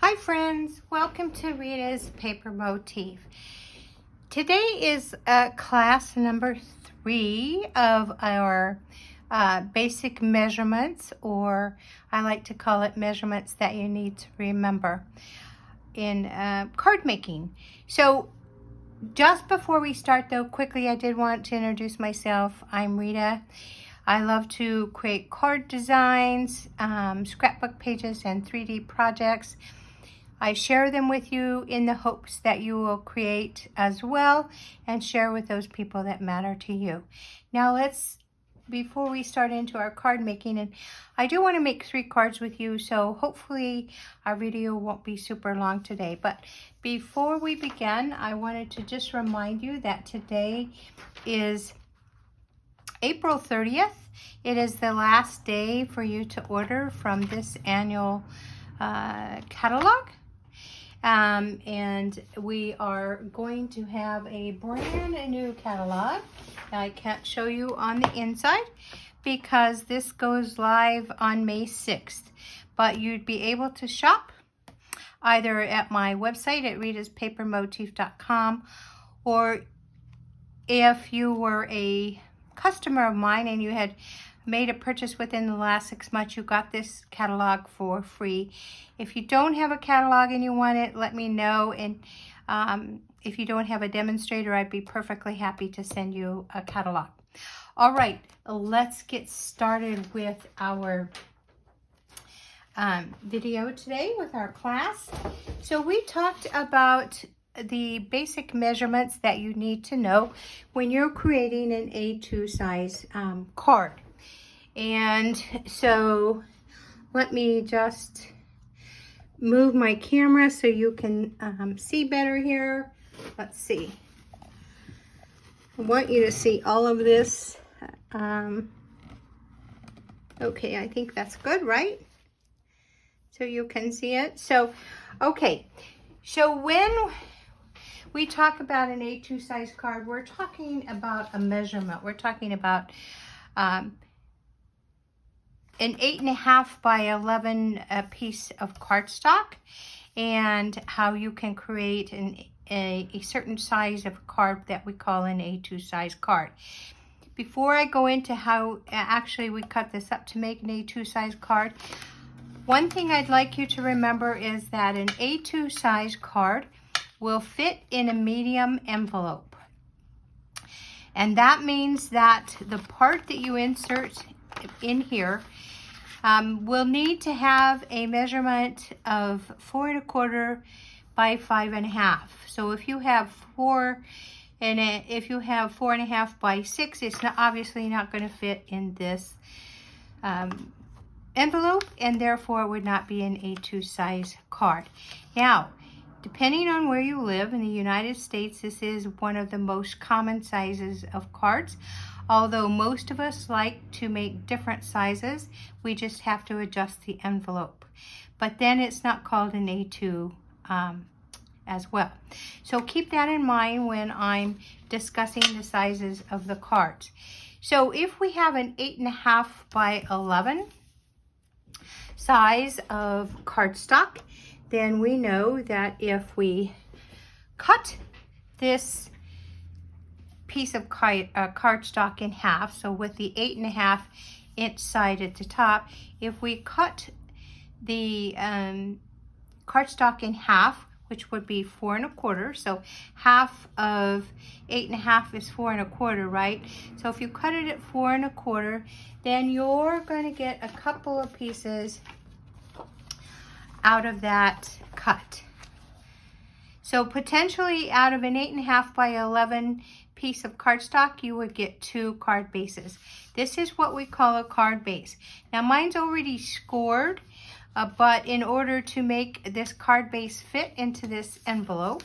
Hi friends, welcome to Rita's Paper Motif. Today is class number 3 of our basic measurements, or I like to call it measurements that you need to remember in card making. So just before we start though, quickly I did want to introduce myself. I'm Rita. I love to create card designs, scrapbook pages, and 3D projects. I share them with you in the hopes that you will create as well and share with those people that matter to you. Now before we start into our card making, and I do want to make 3 cards with you, so hopefully our video won't be super long today. But before we begin, I wanted to just remind you that today is April 30th. It is the last day for you to order from this annual catalog. And we are going to have a brand new catalog. I can't show you on the inside because this goes live on May 6th. But you'd be able to shop either at my website at ritaspapermotif.com, or if you were a customer of mine and you had made a purchase within the last 6 months, you got this catalog for free. If you don't have a catalog and you want it, let me know. And if you don't have a demonstrator, I'd be perfectly happy to send you a catalog. All right, let's get started with our video today with our class. So we talked about the basic measurements that you need to know when you're creating an A2 size card. And so let me just move my camera so you can see better here. Let's see. I want you to see all of this. Okay, I think that's good, right? So you can see it. So, okay. So when we talk about an A2 size card, we're talking about a measurement. We're talking about an 8.5 by 11 piece of cardstock, and how you can create a certain size of card that we call an A2 size card. Before I go into how actually we cut this up to make an A2 size card, one thing I'd like you to remember is that an A2 size card will fit in a medium envelope. And that means that the part that you insert in here will need to have a measurement of 4 1/4 by 5 1/2. So if you have 4 1/2 by 6, it's obviously not going to fit in this envelope, and therefore it would not be an A2 size card. Now, depending on where you live in the United States, this is one of the most common sizes of cards. Although most of us like to make different sizes, we just have to adjust the envelope. But then it's not called an A2 as well. So keep that in mind when I'm discussing the sizes of the cards. So if we have an 8.5 by 11 size of cardstock, then we know that if we cut this piece of cardstock in half, so with the 8.5 inch side at the top, if we cut the cardstock in half, which would be 4 1/4, so half of 8.5 is 4 1/4, right? So if you cut it at 4 1/4, then you're going to get a couple of pieces out of that cut. So potentially out of an 8.5 by 11 piece of cardstock, you would get 2 card bases. This is what we call a card base. Now mine's already scored, but in order to make this card base fit into this envelope,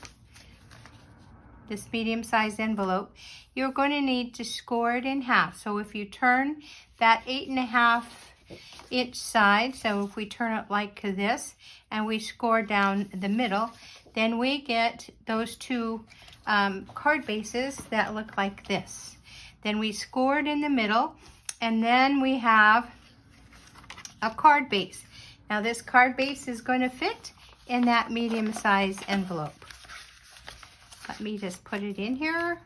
this medium-sized envelope, you're going to need to score it in half. So if you turn that 8.5 inch side, so if we turn it like this and we score down the middle, then we get those 2 card bases that look like this. Then we score it in the middle, and then we have a card base. Now this card base is going to fit in that medium size envelope. Let me just put it in here.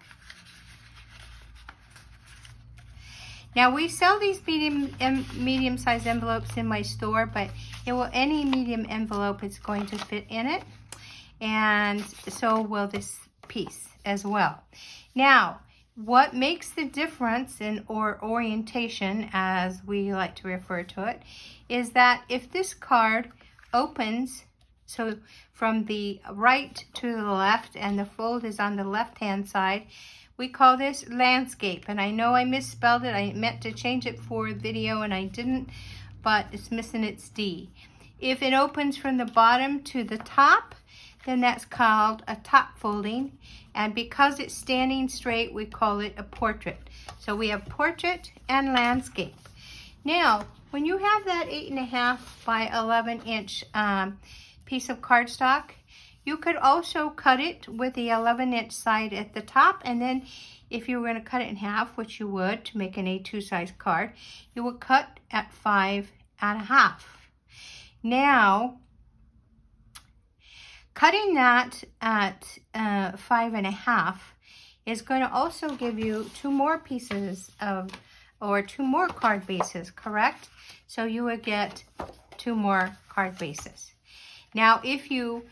Now we sell these medium size envelopes in my store, but any medium envelope is going to fit in it, and so will this piece as well. Now, what makes the difference or orientation, as we like to refer to it, is that if this card opens, so from the right to the left, and the fold is on the left-hand side, we call this landscape. And I know I misspelled it. I meant to change it for video and I didn't, but it's missing its D. If it opens from the bottom to the top, then that's called a top folding. And because it's standing straight, we call it a portrait. So we have portrait and landscape. Now, when you have that 8.5 by 11 inch piece of cardstock, you could also cut it with the 11-inch side at the top, and then if you were going to cut it in half, which you would to make an A2 size card, you would cut at 5.5. Now, cutting that at 5.5 is going to also give you 2 more pieces of, or 2 more card bases, correct? So you would get 2 more card bases. Now, if you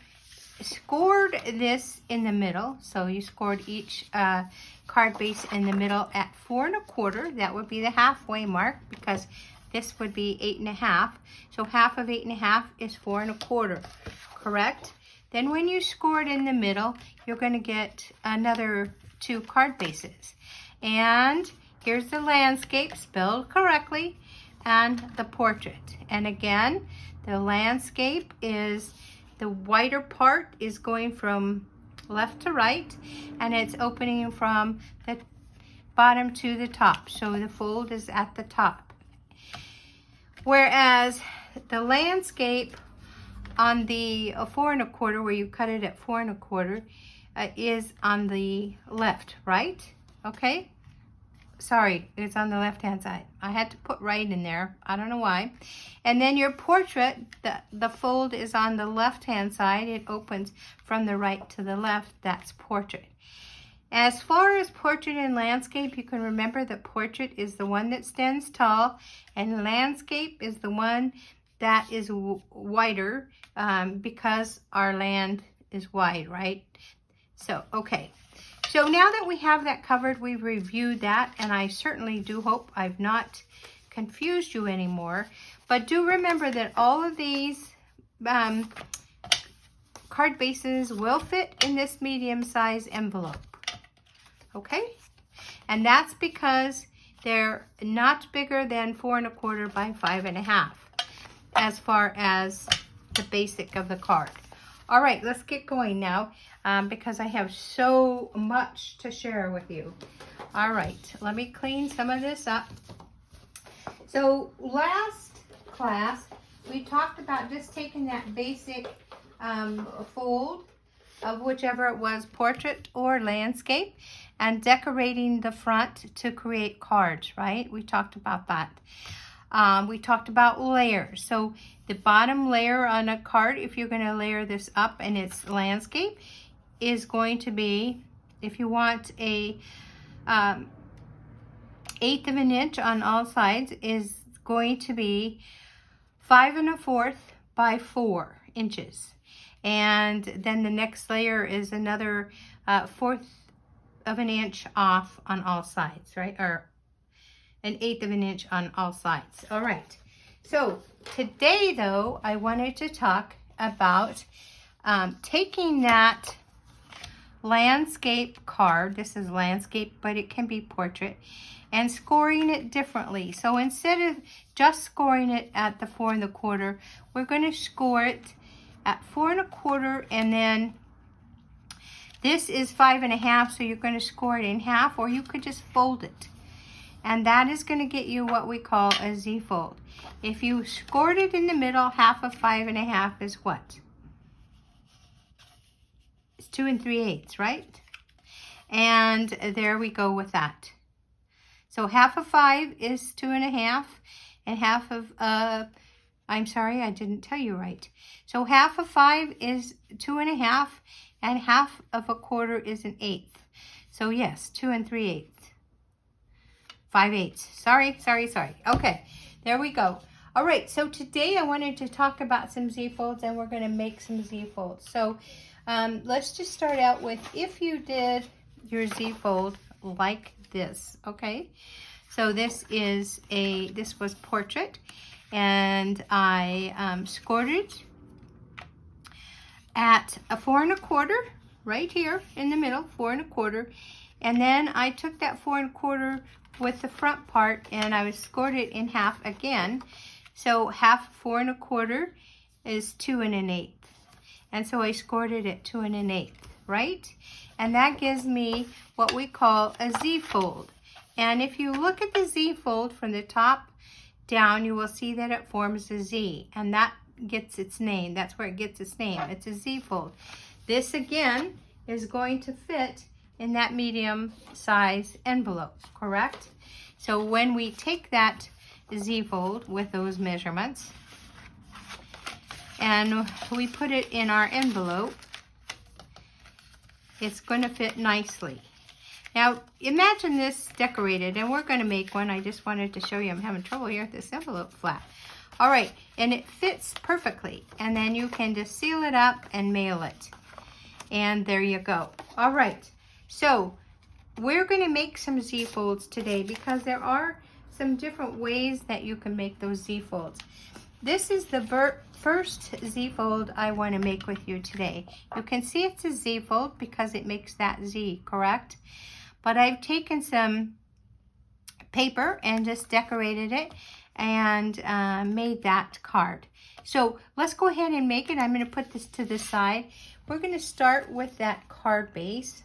scored this in the middle, so you scored each card base in the middle at 4 1/4, that would be the halfway mark, because this would be 8.5. So half of 8.5 is 4 1/4, correct? Then when you scored in the middle, you're going to get another 2 card bases. And here's the landscape spelled correctly, and the portrait. And again, the landscape is the whiter part is going from left to right, and it's opening from the bottom to the top. So the fold is at the top. Whereas the landscape on the 4 1/4, where you cut it at 4 1/4, is on the left, right? Okay. Sorry, it's on the left-hand side. I had to put right in there. I don't know why. And then your portrait, the fold is on the left-hand side. It opens from the right to the left. That's portrait. As far as portrait and landscape, you can remember that portrait is the one that stands tall, and landscape is the one that is wider, because our land is wide, right? So, okay. So now that we have that covered, we've reviewed that, and I certainly do hope I've not confused you anymore. But do remember that all of these card bases will fit in this medium size envelope. Okay? And that's because they're not bigger than 4 1/4 by 5.5 as far as the basic of the card. All right, let's get going now, because I have so much to share with you. All right, let me clean some of this up. So last class, we talked about just taking that basic fold of whichever it was, portrait or landscape, and decorating the front to create cards, right? We talked about that. We talked about layers. So the bottom layer on a card, if you're going to layer this up and it's landscape, is going to be, if you want a 1/8 of an inch on all sides, is going to be 5 1/4 by 4 inches. And then the next layer is another 1/4 of an inch off on all sides, right? Or an 1/8 of an inch on all sides. All right. So today, though, I wanted to talk about taking that landscape card. This is landscape, but it can be portrait, and scoring it differently. So instead of just scoring it at the 4 1/4, we're going to score it at 4 1/4, and then this is 5.5, so you're going to score it in half, or you could just fold it. And that is going to get you what we call a Z-fold. If you scored it in the middle, half of 5.5 is what? It's 2 3/8, right? And there we go with that. So half of 5 is 2.5, and half of I'm sorry, I didn't tell you right. So half of 5 is 2 1/2, and half of a quarter is an 1/8. So yes, 2 3/8. 5/8. Sorry. Okay, there we go. All right, so today I wanted to talk about some Z-folds, and we're going to make some Z-folds. So let's just start out with, if you did your Z-fold like this, okay? So this was portrait, and I scored it at a 4 1/4, right here in the middle, 4 1/4, and then I took that 4 1/4 with the front part, and I scored it in half again. So half 4 1/4 is 2 1/8, and so I scored it at 2 1/8, right? And that gives me what we call a Z-fold. And if you look at the Z-fold from the top down, you will see that it forms a Z, and that gets its name. That's where it gets its name. It's a Z-fold. This again is going to fit in that medium size envelope, correct? So when we take that Z-fold with those measurements and we put it in our envelope, it's going to fit nicely. Now imagine this decorated, and we're going to make one. I just wanted to show you. I'm having trouble here with this envelope flap. All right, and it fits perfectly, and then you can just seal it up and mail it, and there you go. All right, so we're going to make some Z-folds today, because there are some different ways that you can make those Z-folds. This is the first Z-fold I want to make with you today. You can see it's a Z-fold because it makes that Z, correct? But I've taken some paper and just decorated it and made that card. So let's go ahead and make it. I'm going to put this to the side. We're going to start with that card base.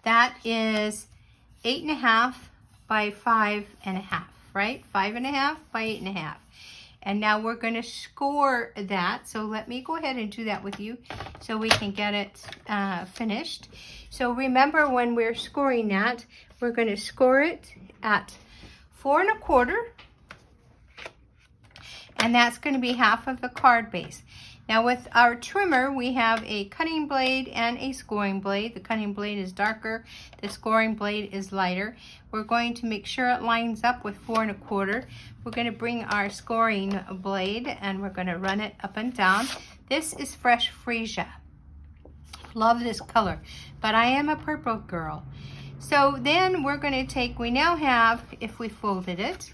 That is 8 1/2 by 5 1/2, right? 5 1/2 by 8 1/2. And now we're going to score that. So let me go ahead and do that with you so we can get it finished. So remember, when we're scoring that, we're going to score it at 4 1/4, and that's going to be half of the card base. Now with our trimmer, we have a cutting blade and a scoring blade. The cutting blade is darker, the scoring blade is lighter. We're going to make sure it lines up with 4 1/4. We're going to bring our scoring blade and we're going to run it up and down. This is fresh freesia. Love this color, but I am a purple girl. So then we're going to take, we now have, if we folded it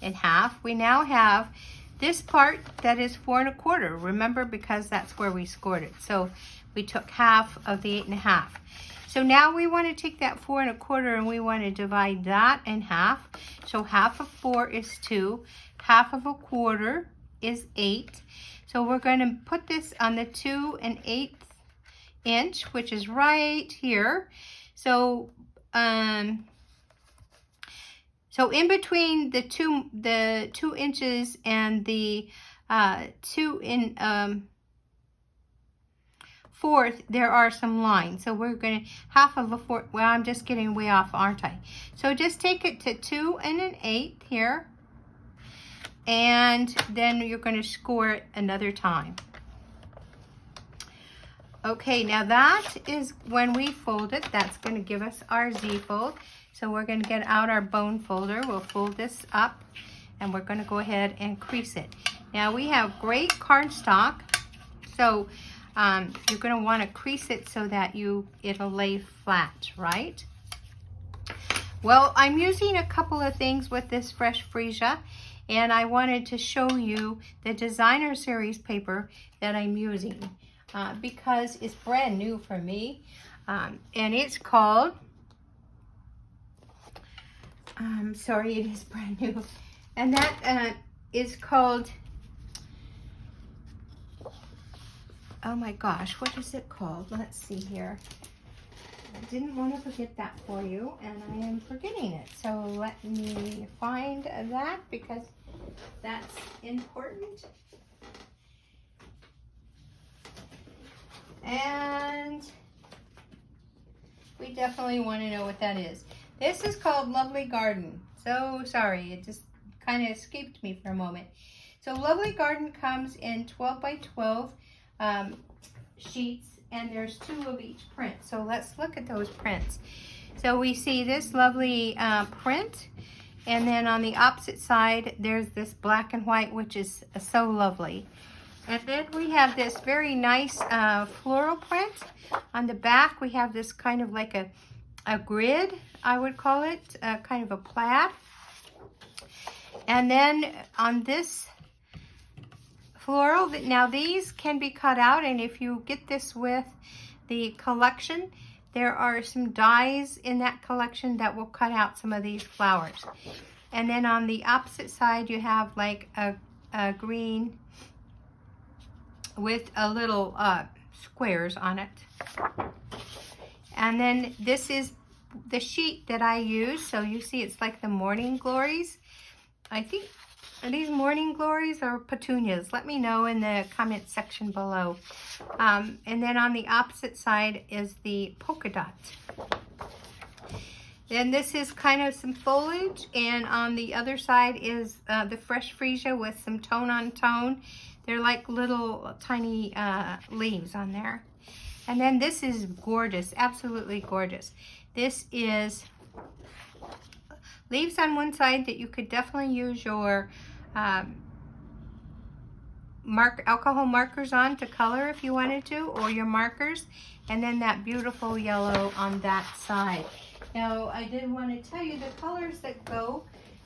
in half, we now have this part that is 4 1/4. Remember, because that's where we scored it. So we took half of the 8 1/2. So now we want to take that 4 1/4 and we want to divide that in half. So half of 4 is 2. Half of a quarter is 8. So we're going to put this on the 2 1/8 inch, which is right here. So so in between the 2 inches and the 2 4, there are some lines. So we're going to half of a 4. Well, I'm just getting way off, aren't I? So just take it to 2 1/8 here, and then you're going to score it another time. Okay, now that is when we fold it. That's going to give us our Z-fold. So we're going to get out our bone folder. We'll fold this up, and we're going to go ahead and crease it. Now we have great cardstock, so you're going to want to crease it so that it'll lay flat, right? Well, I'm using a couple of things with this fresh freesia, and I wanted to show you the designer series paper that I'm using because it's brand new for me, and it's called, sorry, it is brand new, and that is called, oh my gosh, what is it called? Let's see here. I didn't want to forget that for you, and I am forgetting it. So let me find that, because that's important. And we definitely want to know what that is. This is called Lovely Garden. So sorry, it just kind of escaped me for a moment. So Lovely Garden comes in 12 by 12 sheets, and there's 2 of each print. So let's look at those prints. So we see this lovely print, and then on the opposite side there's this black and white, which is so lovely. And then we have this very nice floral print. On the back we have this kind of like a grid, I would call it, kind of a plaid. And then on this floral, now these can be cut out, and if you get this with the collection, there are some dies in that collection that will cut out some of these flowers. And then on the opposite side you have like a green with a little squares on it. And then this is the sheet that I use. So you see it's like the Morning Glories. I think, are these Morning Glories or petunias? Let me know in the comment section below. And then on the opposite side is the polka dots. Then this is kind of some foliage, and on the other side is the fresh freesia with some tone on tone. They're like little tiny leaves on there. And then this is gorgeous, absolutely gorgeous. This is leaves on one side that you could definitely use your alcohol markers on to color if you wanted to, or your markers, and then that beautiful yellow on that side. Now I did want to tell you the colors that go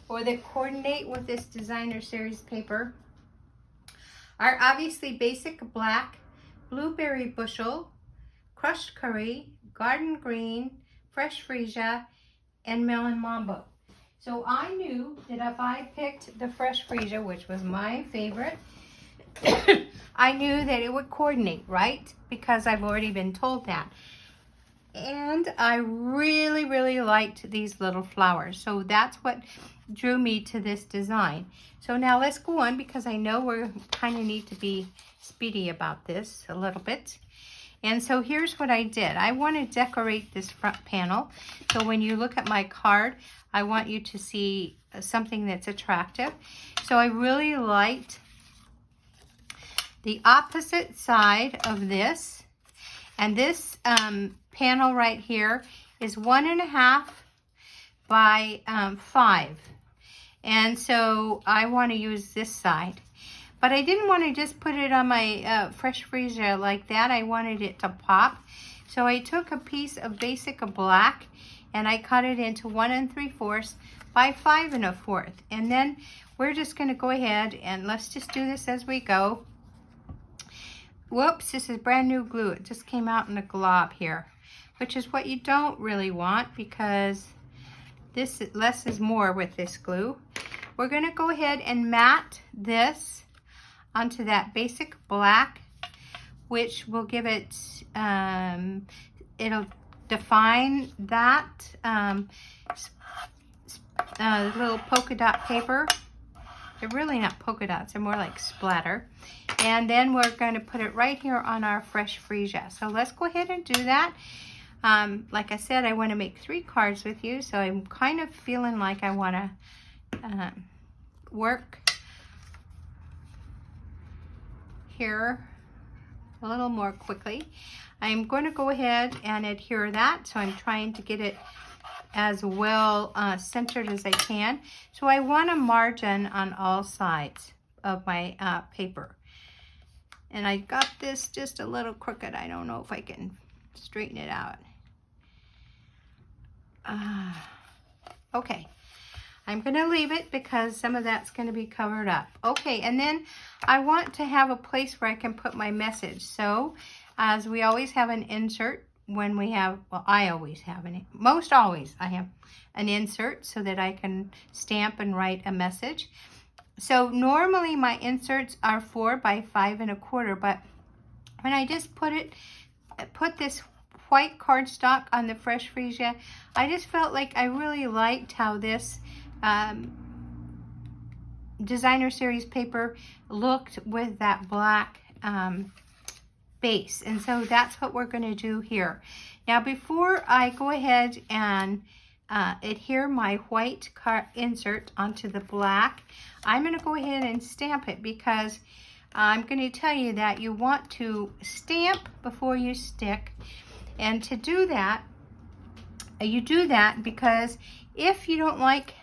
or that coordinate with this designer series paper are obviously basic black, blueberry bushel, crushed curry, garden green, fresh freesia, and melon mambo. So I knew that if I picked the fresh freesia, which was my favorite, I knew that it would coordinate, right? Because I've already been told that. And I really, really liked these little flowers. So that's what drew me to this design. So now let's go on, because I know we kind of need to be speedy about this a little bit. And so here's what I did. I want to decorate this front panel. So when you look at my card, I want you to see something that's attractive. So I really liked the opposite side of this. And this panel right here is 1.5 by 5. And so I want to use this side. But I didn't want to just put it on my fresh freesia like that. I wanted it to pop. So I took a piece of basic black and I cut it into 1 3/4 by 5 1/4. And then we're just going to go ahead and let's just do this as we go. Whoops, this is brand new glue. It just came out in a glob here, which is what you don't really want, because this less is more with this glue. We're going to go ahead and mat this onto that basic black, which will give it, it'll define that little polka dot paper. They're really not polka dots, they're more like splatter. And then we're going to put it right here on our fresh freesia. So let's go ahead and do that. Like I said, I want to make 3 cards with you, so I'm kind of feeling like I want to work here a little more quickly. I'm going to go ahead and adhere that, so I'm trying to get it as well centered as I can. So I want a margin on all sides of my paper. And I got this just a little crooked. I don't know if I can straighten it out. Okay. I'm going to leave it because some of that's going to be covered up. Okay, and then I want to have a place where I can put my message. So, as we always have an insert when we have, well, I always have most always I have an insert so that I can stamp and write a message. So normally my inserts are 4 by 5 1/4, but when I just put this white cardstock on the fresh freesia, I just felt like I really liked how this designer series paper looked with that black base. And so that's what we're going to do here. Now before I go ahead and adhere my white card insert onto the black, I'm going to go ahead and stamp it, because I'm going to tell you that you want to stamp before you stick. And to do that, you do that because if you don't like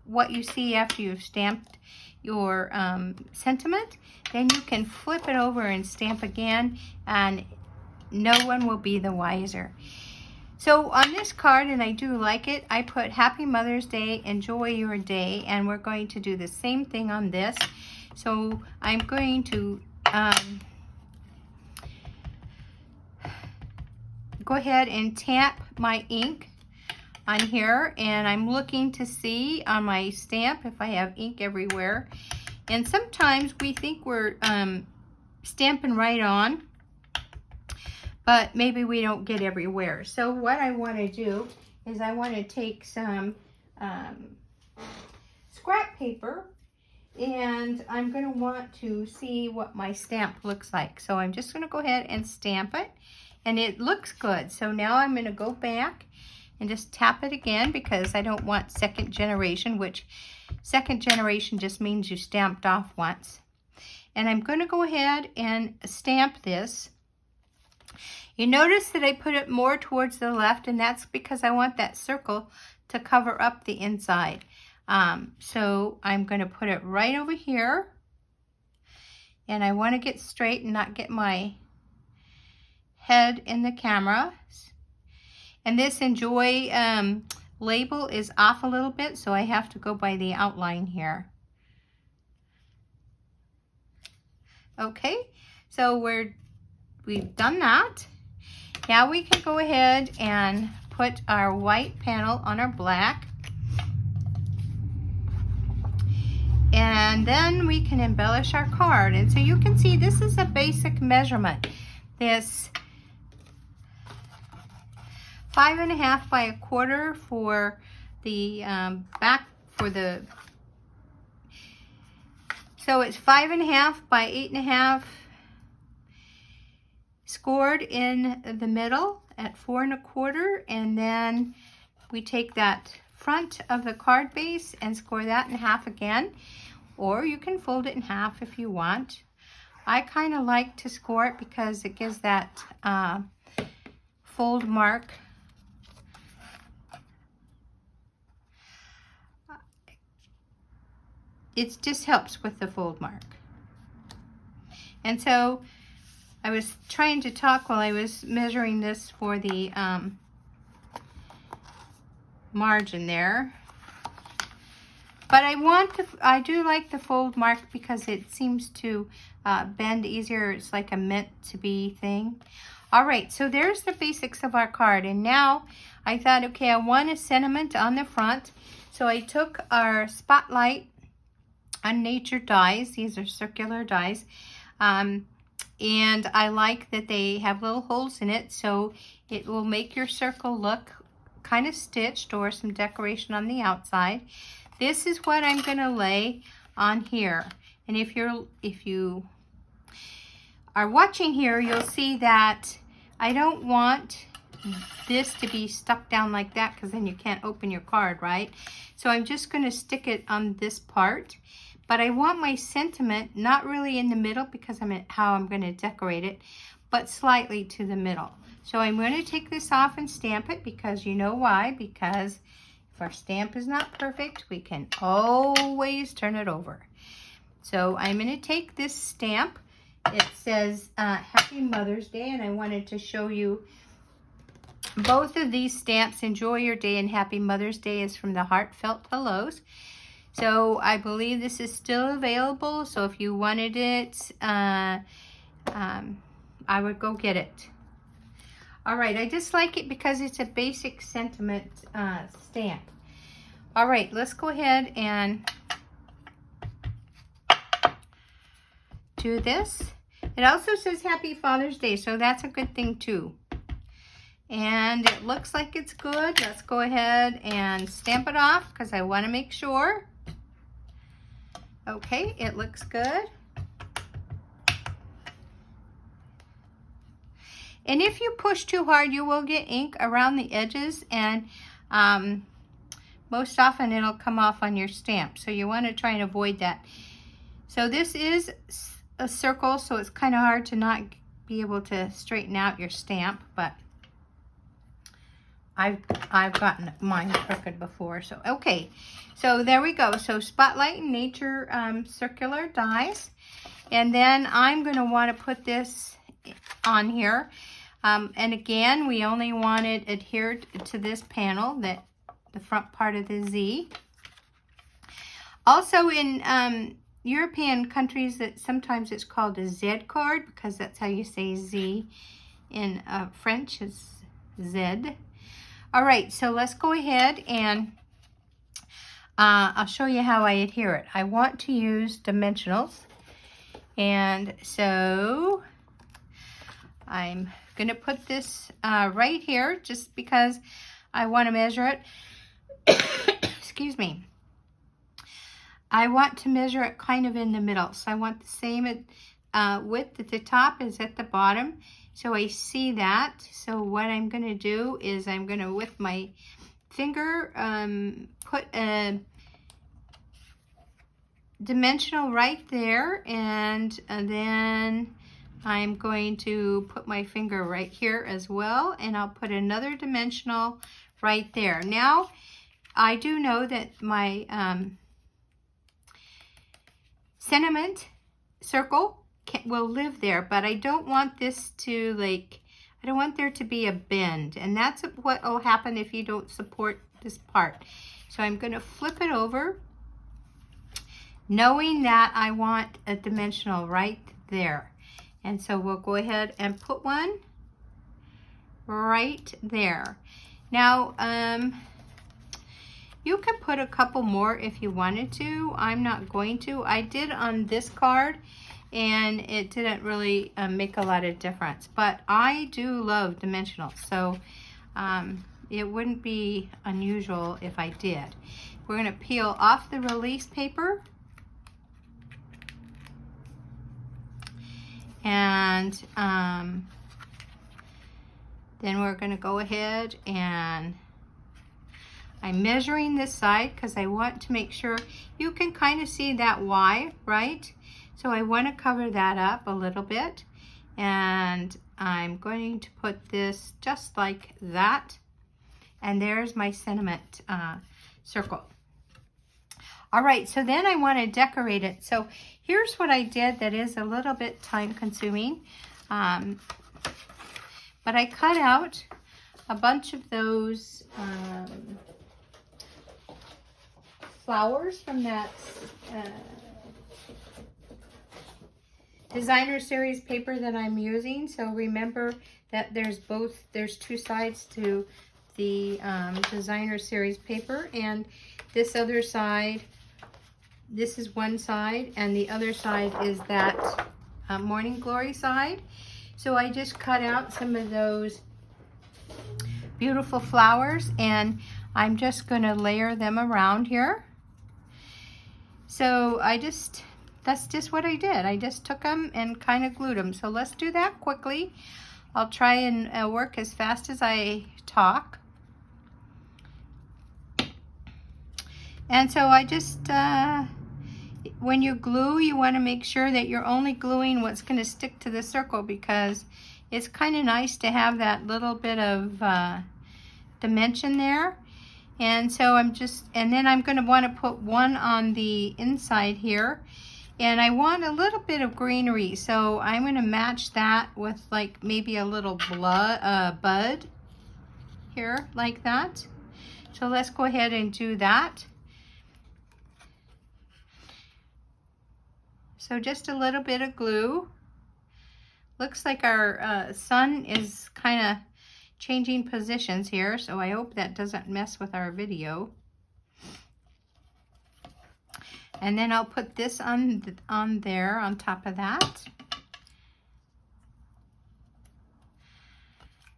what you see after you've stamped your sentiment, then you can flip it over and stamp again, and no one will be the wiser. So on this card, and I do like it, I put Happy Mother's Day, enjoy your day, and we're going to do the same thing on this. So I'm going to go ahead and tap my ink on here, and I'm looking to see on my stamp if I have ink everywhere. And sometimes we think we're stamping right on, but maybe we don't get everywhere. So what I want to do is I want to take some scrap paper, and I'm going to want to see what my stamp looks like. So I'm just going to go ahead and stamp it, and it looks good. So now I'm going to go back and just tap it again, because I don't want second generation, which second generation just means you stamped off once. And I'm going to go ahead and stamp this. You notice that I put it more towards the left, and that's because I want that circle to cover up the inside. So I'm going to put it right over here, and I want to get straight and not get my head in the camera. And this enjoy label is off a little bit, so I have to go by the outline here. Okay, so we've done that. Now we can go ahead and put our white panel on our black. And then we can embellish our card. And so you can see this is a basic measurement. This 5.5 by 1/4 for the back, for the, so it's 5.5 by 8.5, scored in the middle at 4 1/4, and then we take that front of the card base and score that in half again, or you can fold it in half if you want. I kind of like to score it because it gives that fold mark. It just helps with the fold mark. And so I was trying to talk while I was measuring this for the margin there. But I do like the fold mark because it seems to bend easier. It's like a meant to be thing. All right, so there's the basics of our card. And now I thought, okay, I want a sentiment on the front. So I took our Spotlight Unnatured dies. These are circular dies. And I like that they have little holes in it, so it will make your circle look kind of stitched, or some decoration on the outside. This is what I'm going to lay on here. And if you are watching here, you'll see that I don't want this to be stuck down like that, because then you can't open your card, right? So I'm just going to stick it on this part. But I want my sentiment not really in the middle, because how I'm going to decorate it, but slightly to the middle. So I'm going to take this off and stamp it, because you know why? Because if our stamp is not perfect, we can always turn it over. So I'm going to take this stamp. It says Happy Mother's Day, and I wanted to show you both of these stamps. Enjoy your day and Happy Mother's Day is from the Heartfelt Hellos. So I believe this is still available. So if you wanted it, I would go get it. All right, I just like it because it's a basic sentiment stamp. All right, let's go ahead and do this. It also says Happy Father's Day, so that's a good thing too. And it looks like it's good. Let's go ahead and stamp it off, because I want to make sure. Okay, it looks good. And if you push too hard, you will get ink around the edges, and most often it'll come off on your stamp. So you want to try and avoid that. So this is a circle, so it's kind of hard to not be able to straighten out your stamp, but I've gotten mine crooked before. So okay, so there we go. So Spotlight in Nature circular dies, and then I'm going to want to put this on here. And again, we only want it adhered to this panel, that the front part of the Z. Also in European countries, that sometimes it's called a Z card, because that's how you say Z in French, is Z. All right, so let's go ahead and I'll show you how I adhere it. I want to use dimensionals, and so I'm going to put this right here just because I want to measure it. Excuse me. I want to measure it kind of in the middle. So I want the same width at the top as at the bottom. So I see that. So what I'm going to do is I'm going to, with my finger, put a dimensional right there, and then I'm going to put my finger right here as well, and I'll put another dimensional right there. Now, I do know that my sentiment circle will live there, but I don't want this to, like, I don't want there to be a bend, and that's what will happen if you don't support this part. So I'm going to flip it over, knowing that I want a dimensional right there. And so we'll go ahead and put one right there. Now, you can put a couple more if you wanted to. I'm not going to. I did on this card, and it didn't really make a lot of difference. But I do love dimensionals, so it wouldn't be unusual if I did. We're going to peel off the release paper. And then we're going to go ahead, and I'm measuring this side because I want to make sure you can kind of see that Y, right? So I want to cover that up a little bit, and I'm going to put this just like that, and there's my sentiment circle. All right, so then I want to decorate it. So here's what I did that is a little bit time consuming. But I cut out a bunch of those flowers from that designer series paper that I'm using. So remember that there's two sides to the designer series paper, and this other side, this is one side, and the other side is that Morning Glory side. So I just cut out some of those beautiful flowers, and I'm just going to layer them around here. So that's just what I did. I just took them and kind of glued them. So let's do that quickly. I'll try and work as fast as I talk. And so I just, when you glue, you want to make sure that you're only gluing what's going to stick to the circle, because it's kind of nice to have that little bit of dimension there. And so and then I'm going to want to put one on the inside here. And I want a little bit of greenery, so I'm going to match that with like maybe a little bud here, like that. So let's go ahead and do that. So just a little bit of glue. Looks like our sun is kind of changing positions here, so I hope that doesn't mess with our video. And then I'll put this on there on top of that.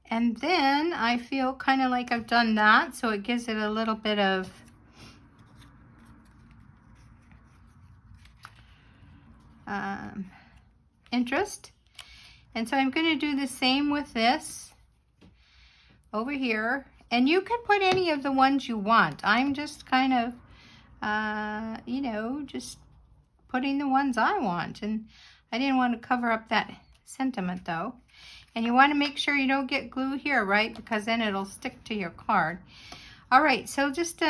And then I feel kind of like I've done that, so it gives it a little bit of interest. And so I'm going to do the same with this over here, And you can put any of the ones you want. I'm just kind of, you know, just putting the ones I want. And I didn't want to cover up that sentiment though. And you want to make sure you don't get glue here, right? Because then it'll stick to your card. All right, so just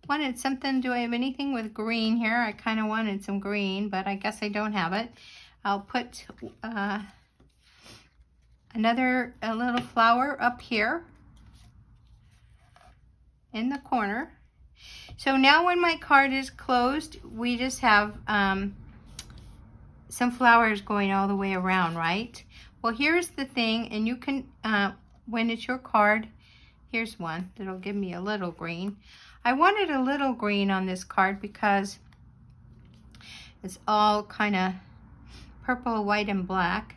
wanted something. Do I have anything with green here? I kind of wanted some green, but I guess I don't have it. I'll put a little flower up here in the corner. So now when my card is closed, we just have some flowers going all the way around, right? Well, here's the thing, and you can, when it's your card, here's one that'll give me a little green. I wanted a little green on this card because it's all kind of purple, white, and black.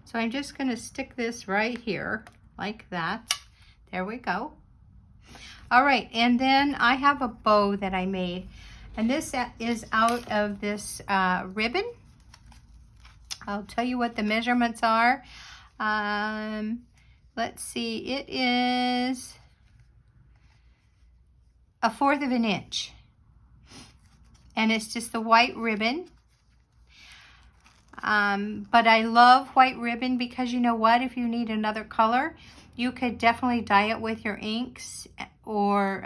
So I'm just going to stick this right here like that. There we go. All right, and then I have a bow that I made, and this is out of this ribbon. I'll tell you what the measurements are. Let's see, it is 1/4 of an inch, and it's just the white ribbon. But I love white ribbon because you know what? If you need another color, you could definitely dye it with your inks or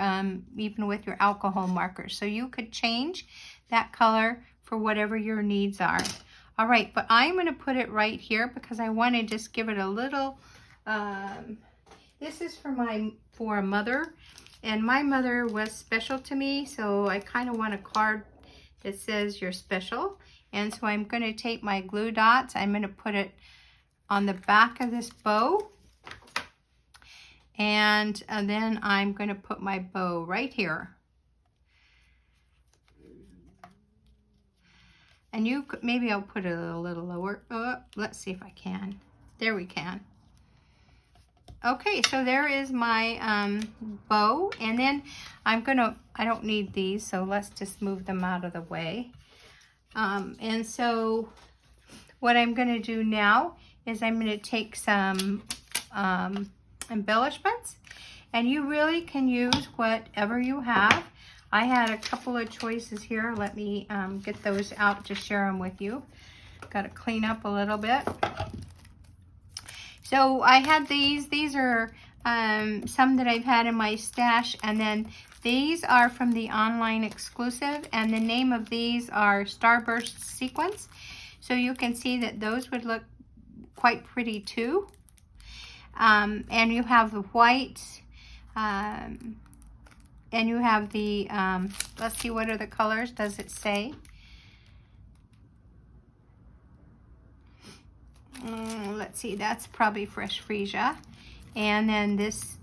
even with your alcohol markers. So you could change that color for whatever your needs are. All right, but I'm going to put it right here because I want to just give it a little, this is for a mother, and my mother was special to me, so I kind of want a card that says you're special. And so I'm going to take my glue dots, I'm going to put it on the back of this bow, and then I'm going to put my bow right here. And you could, maybe I'll put it a little lower. Let's see if I can. There we can. Okay, so there is my bow, and then I don't need these, so let's just move them out of the way. And so what I'm going to do now is I'm going to take some embellishments, and you really can use whatever you have. I had a couple of choices here. Let me get those out to share them with you. Got to clean up a little bit. So I had these. These are some that I've had in my stash, and then these are from the online exclusive, and the name of these are Starburst Sequence. So you can see that those would look quite pretty too. And you have the white, and you have the, let's see, what are the colors? Does it say? Let's see, that's probably Fresh Freesia. And then this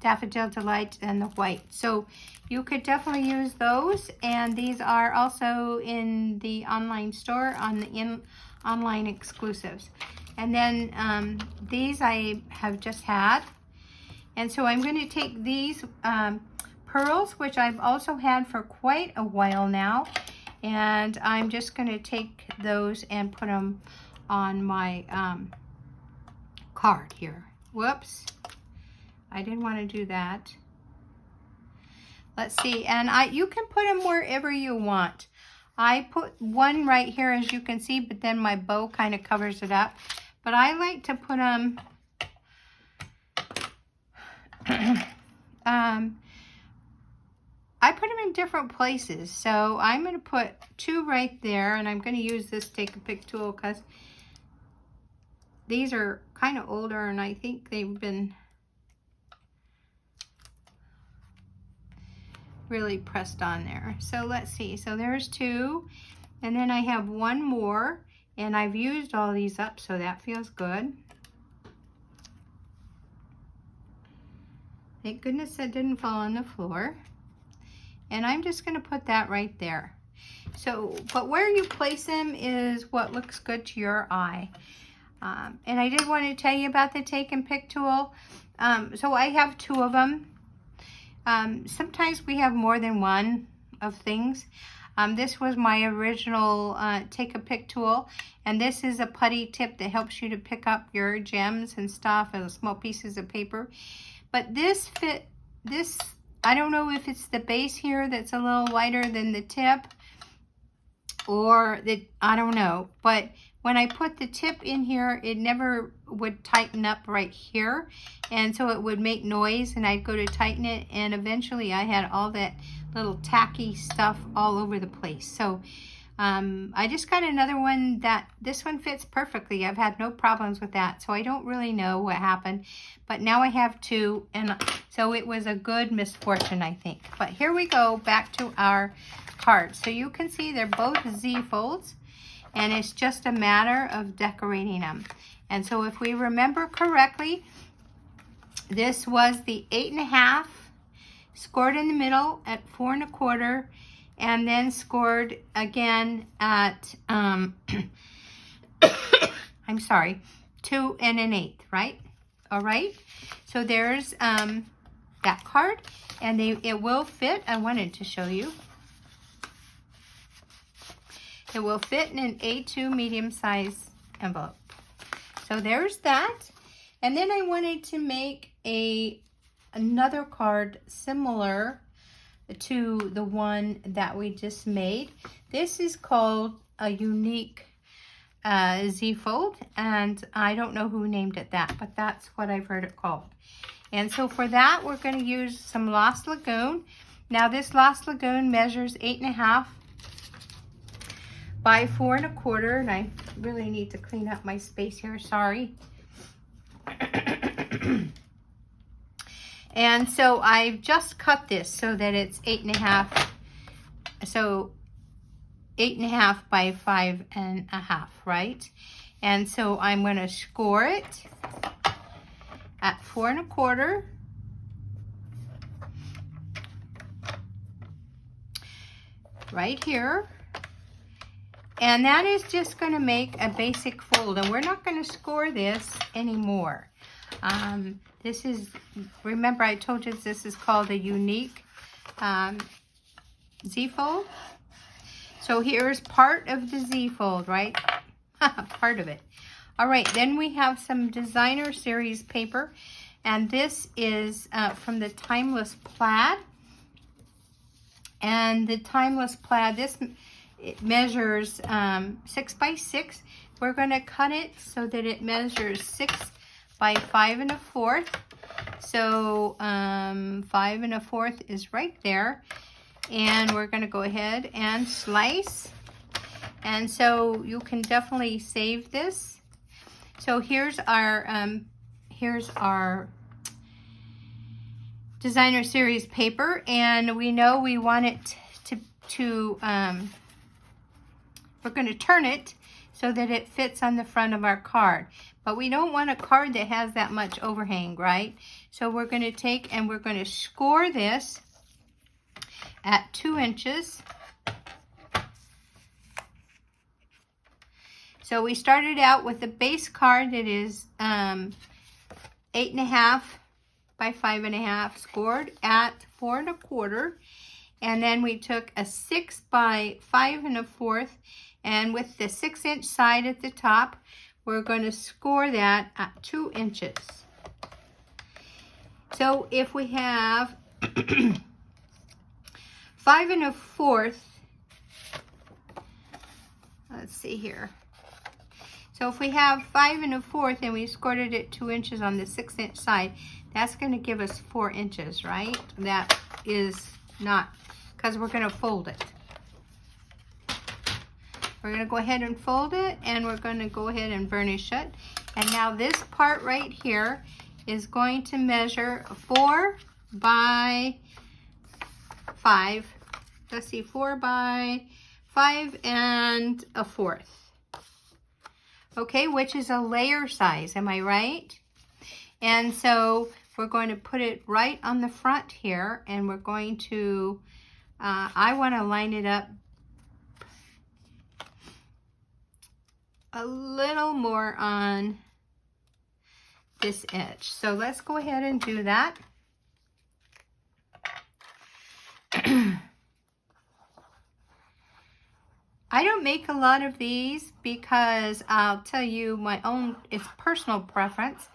Daffodil Delight and the white. So you could definitely use those, and these are also in the online store on the online exclusives. And then these I have just had, and so I'm going to take these pearls, which I've also had for quite a while now, and I'm just going to take those and put them on my card here. Whoops, I didn't want to do that. Let's see, and you can put them wherever you want. I put one right here, as you can see, but then my bow kind of covers it up. But I like to put them, I put them in different places. So I'm going to put two right there, and I'm going to use this Take a Pick tool because these are kind of older, and I think they've been really pressed on there. So let's see. So there's two, and then I have one more. And I've used all these up, so that feels good. Thank goodness that didn't fall on the floor. And I'm just going to put that right there. So, but where you place them is what looks good to your eye. And I did want to tell you about the Take and Pick tool. So I have two of them. Sometimes we have more than one. of things. This was my original take a pick tool, and this is a putty tip that helps you to pick up your gems and stuff and small pieces of paper. But this I don't know if it's the base here that's a little lighter than the tip, or that, I don't know, but when I put the tip in here, it never would tighten up right here, and so it would make noise, and I'd go to tighten it, and eventually I had all that little tacky stuff all over the place. So I just got another one that this one fits perfectly. I've had no problems with that, so I don't really know what happened, but now I have two, and so it was a good misfortune, I think. But here we go, back to our cards. So you can see they're both Z folds, and it's just a matter of decorating them. And so if we remember correctly, this was the 8.5, scored in the middle at 4 1/4, and then scored again at I'm sorry, 2 1/8, right? All right, so there's that card, and it will fit. I wanted to show you. It will fit in an A2 medium-size envelope. So there's that. And then I wanted to make another card similar to the one that we just made. This is called a unique Z fold, and I don't know who named it that, but that's what I've heard it called. And so for that, we're going to use some Lost Lagoon. Now this Lost Lagoon measures 8.5 by 4 1/4, and I really need to clean up my space here, sorry. And so I've just cut this so that it's 8.5, so 8.5 by 5.5, right? And so I'm going to score it at 4 1/4. Right here. And that is just going to make a basic fold, and we're not going to score this anymore. This is, remember I told you this is called a unique Z fold. So here's part of the Z fold, right? Part of it. All right, then we have some designer series paper, and this is from the Timeless Plaid. And the Timeless Plaid, it measures 6 by 6. We're going to cut it so that it measures 6 by 5 1/4. So 5 1/4 is right there. And we're going to go ahead and slice. And so you can definitely save this. So here's our designer series paper, and we know we want it to we're going to turn it so that it fits on the front of our card. But we don't want a card that has that much overhang, right? So we're going to take and we're going to score this at 2 inches. So we started out with the base card that is 8.5 by 5.5, scored at 4 1/4. And then we took a 6 by 5 1/4, and with the 6-inch side at the top, we're going to score that at 2 inches. So if we have 5 1/4, let's see here. So if we have 5 1/4 and we scored it at 2 inches on the 6-inch side, that's going to give us 4 inches, right? That is not, because we're going to fold it. We're going to go ahead and fold it, and we're going to go ahead and burnish it. And now this part right here is going to measure 4 by 5. Let's see, 4 by 5 1/4. Okay, which is a layer size, am I right? And so we're going to put it right on the front here, and we're going to, I want to line it up a little more on this edge. So let's go ahead and do that. I don't make a lot of these because I'll tell you my own, it's personal preference.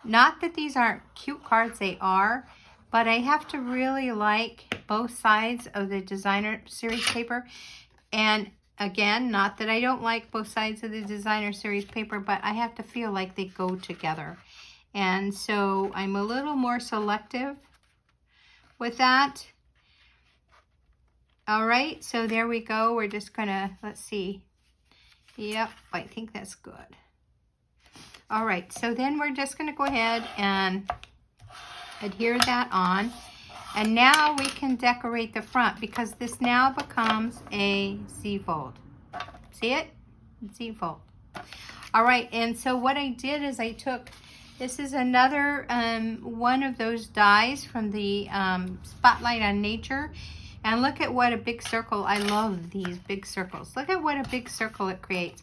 Not that these aren't cute cards, they are, but I have to really like both sides of the designer series paper. And again, not that I don't like both sides of the designer series paper, but I have to feel like they go together. And so I'm a little more selective with that. All right, so there we go. We're just gonna, let's see. Yep, I think that's good. All right, so then we're just gonna go ahead and adhere that on. And now we can decorate the front because this now becomes a Z-fold. See it? Z-fold. All right, and so what I did is I took, this is another one of those dies from the Spotlight on Nature. And look at what a big circle, I love these big circles. Look at what a big circle it creates.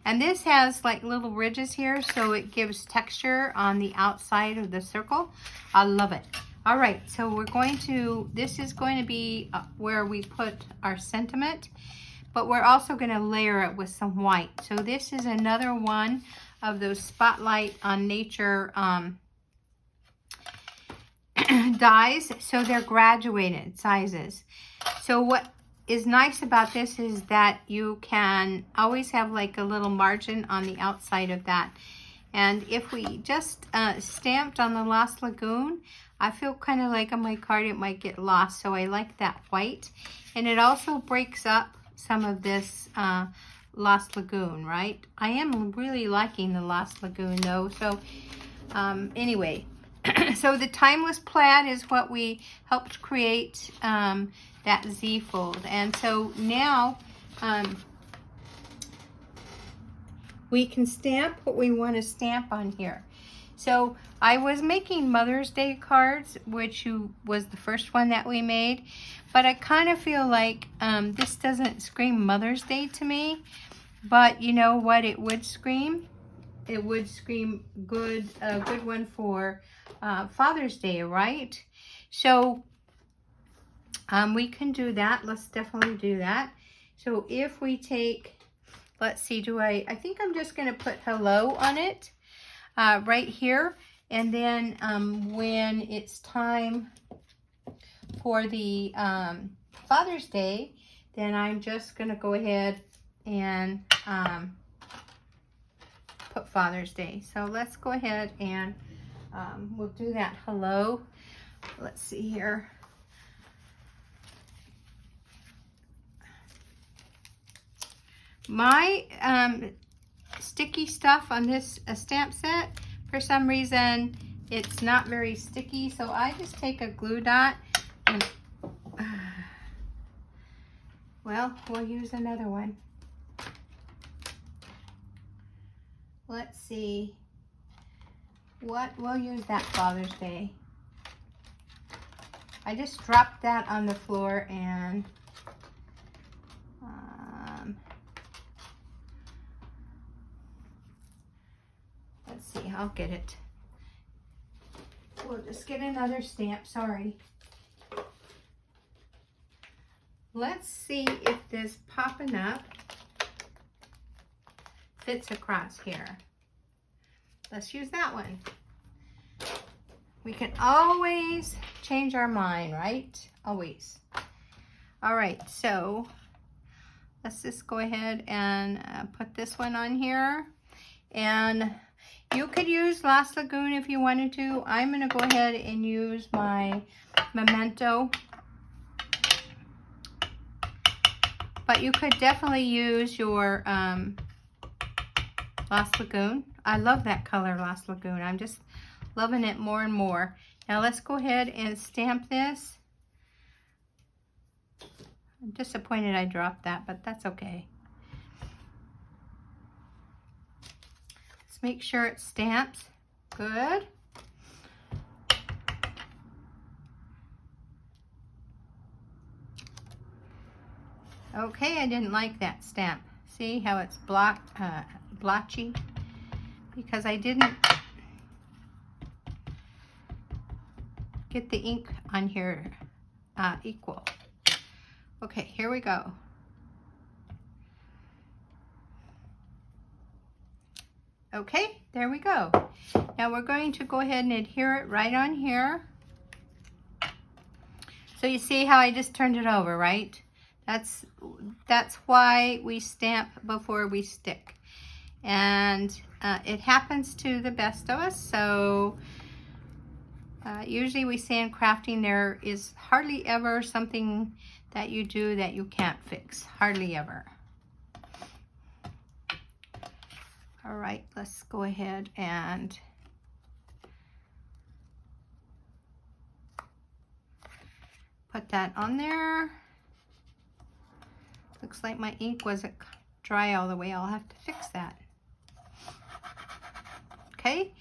And this has like little ridges here, so it gives texture on the outside of the circle. I love it. All right, so we're going to, this is going to be where we put our sentiment, but we're also going to layer it with some white. So this is another one of those Spotlight on Nature dies, so they're graduated sizes. So what is nice about this is that you can always have like a little margin on the outside of that. And if we just stamped on the Lost Lagoon, I feel kind of like on my card it might get lost, so I like that white. And it also breaks up some of this Lost Lagoon, right? I am really liking the Lost Lagoon though, so anyway. So the Timeless Plaid is what we helped create that Z-fold. And so now we can stamp what we want to stamp on here. So I was making Mother's Day cards, which was the first one that we made, but I kind of feel like this doesn't scream Mother's Day to me, but you know what it would scream? It would scream a good one for Father's Day, right? So we can do that. Let's definitely do that. So if we take, let's see, I think I'm just going to put hello on it right here. And then when it's time for the Father's Day, then I'm just going to go ahead and put Father's Day. So let's go ahead and we'll do that hello. Let's see here. My sticky stuff on this stamp set, for some reason it's not very sticky, so I just take a glue dot and well, we'll use another one. Let's see, we'll use that Father's Day. I just dropped that on the floor and let's see, I'll get it. We'll just get another stamp, sorry. Let's see if this popping up fits across here. Let's use that one. We can always change our mind, right? Always. All right, so let's just go ahead and put this one on here. And you could use Lost Lagoon if you wanted to. I'm going to go ahead and use my Memento. But you could definitely use your Lost Lagoon. I love that color, Lost Lagoon. I'm just loving it more and more. Now let's go ahead and stamp this. I'm disappointed I dropped that, but that's okay. Let's make sure it stamps good. Okay, I didn't like that stamp. See how it's blotchy? Because I didn't get the ink on here equal. Okay, here we go. Okay, there we go. Now we're going to go ahead and adhere it right on here. So you see how I just turned it over, right? That's why we stamp before we stick. And it happens to the best of us. So usually we say in crafting there is hardly ever something that you do that you can't fix. Hardly ever. All right, let's go ahead and put that on there. Looks like my ink wasn't dry all the way. I'll have to fix that. Okay,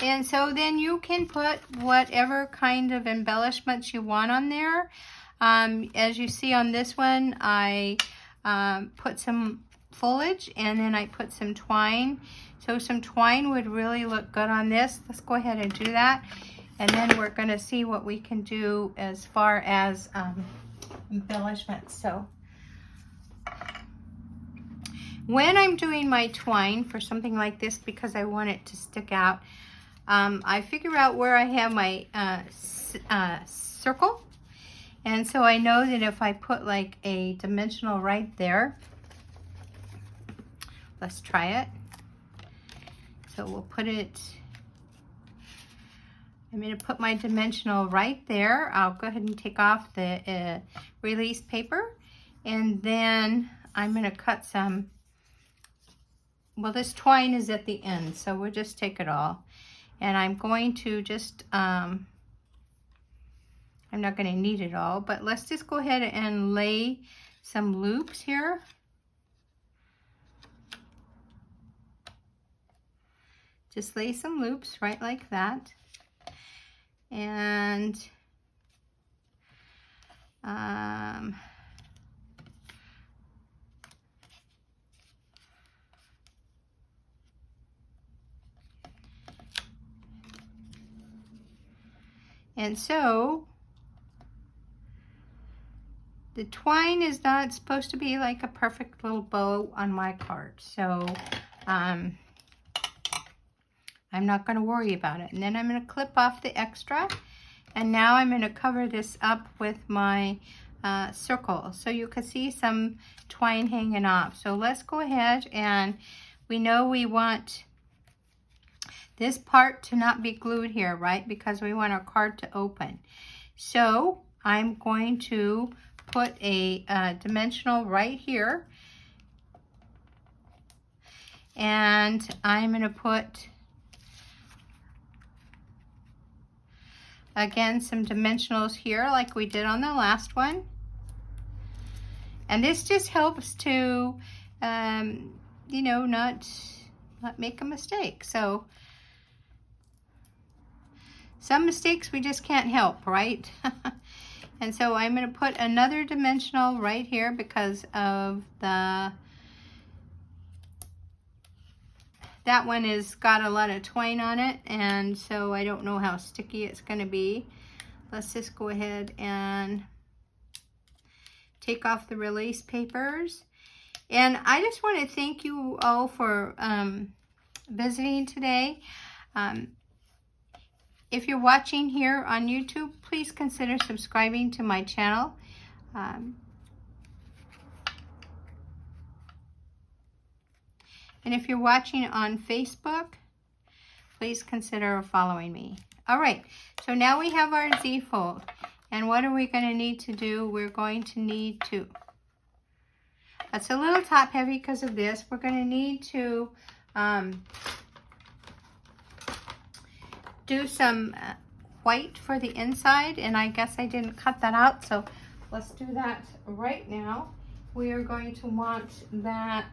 and so then you can put whatever kind of embellishments you want on there. As you see on this one, I put some foliage and then I put some twine. So some twine would really look good on this. Let's go ahead and do that. And then we're going to see what we can do as far as embellishments. So when I'm doing my twine for something like this, because I want it to stick out, I figure out where I have my circle. And so I know that if I put like a dimensional right there, let's try it. So we'll put it, I'm going to put my dimensional right there. I'll go ahead and take off the release paper. And then I'm going to cut some, well, this twine is at the end, so we'll just take it all. And I'm going to just, I'm not going to need it all, but let's just go ahead and lay some loops here. Just lay some loops right like that. And so the twine is not supposed to be like a perfect little bow on my card. So I'm not going to worry about it. And then I'm going to clip off the extra. And now I'm going to cover this up with my circle. So you can see some twine hanging off. So let's go ahead, and we know we want this part to not be glued here, right? Because we want our card to open. So I'm going to put a dimensional right here. And I'm going to put, again, some dimensionals here like we did on the last one. And this just helps to, you know, not make a mistake. So some mistakes we just can't help, right? And so I'm going to put another dimensional right here because of that one has got a lot of twine on it, and so I don't know how sticky it's going to be. Let's just go ahead and take off the release papers. And I just want to thank you all for visiting today. If you're watching here on YouTube, please consider subscribing to my channel. And if you're watching on Facebook, please consider following me. All right, so now we have our Z-fold. And what are we going to need to do? We're going to need to, that's a little top heavy because of this. We're going to need to do some white for the inside, and I guess I didn't cut that out, so let's do that right now. We are going to want that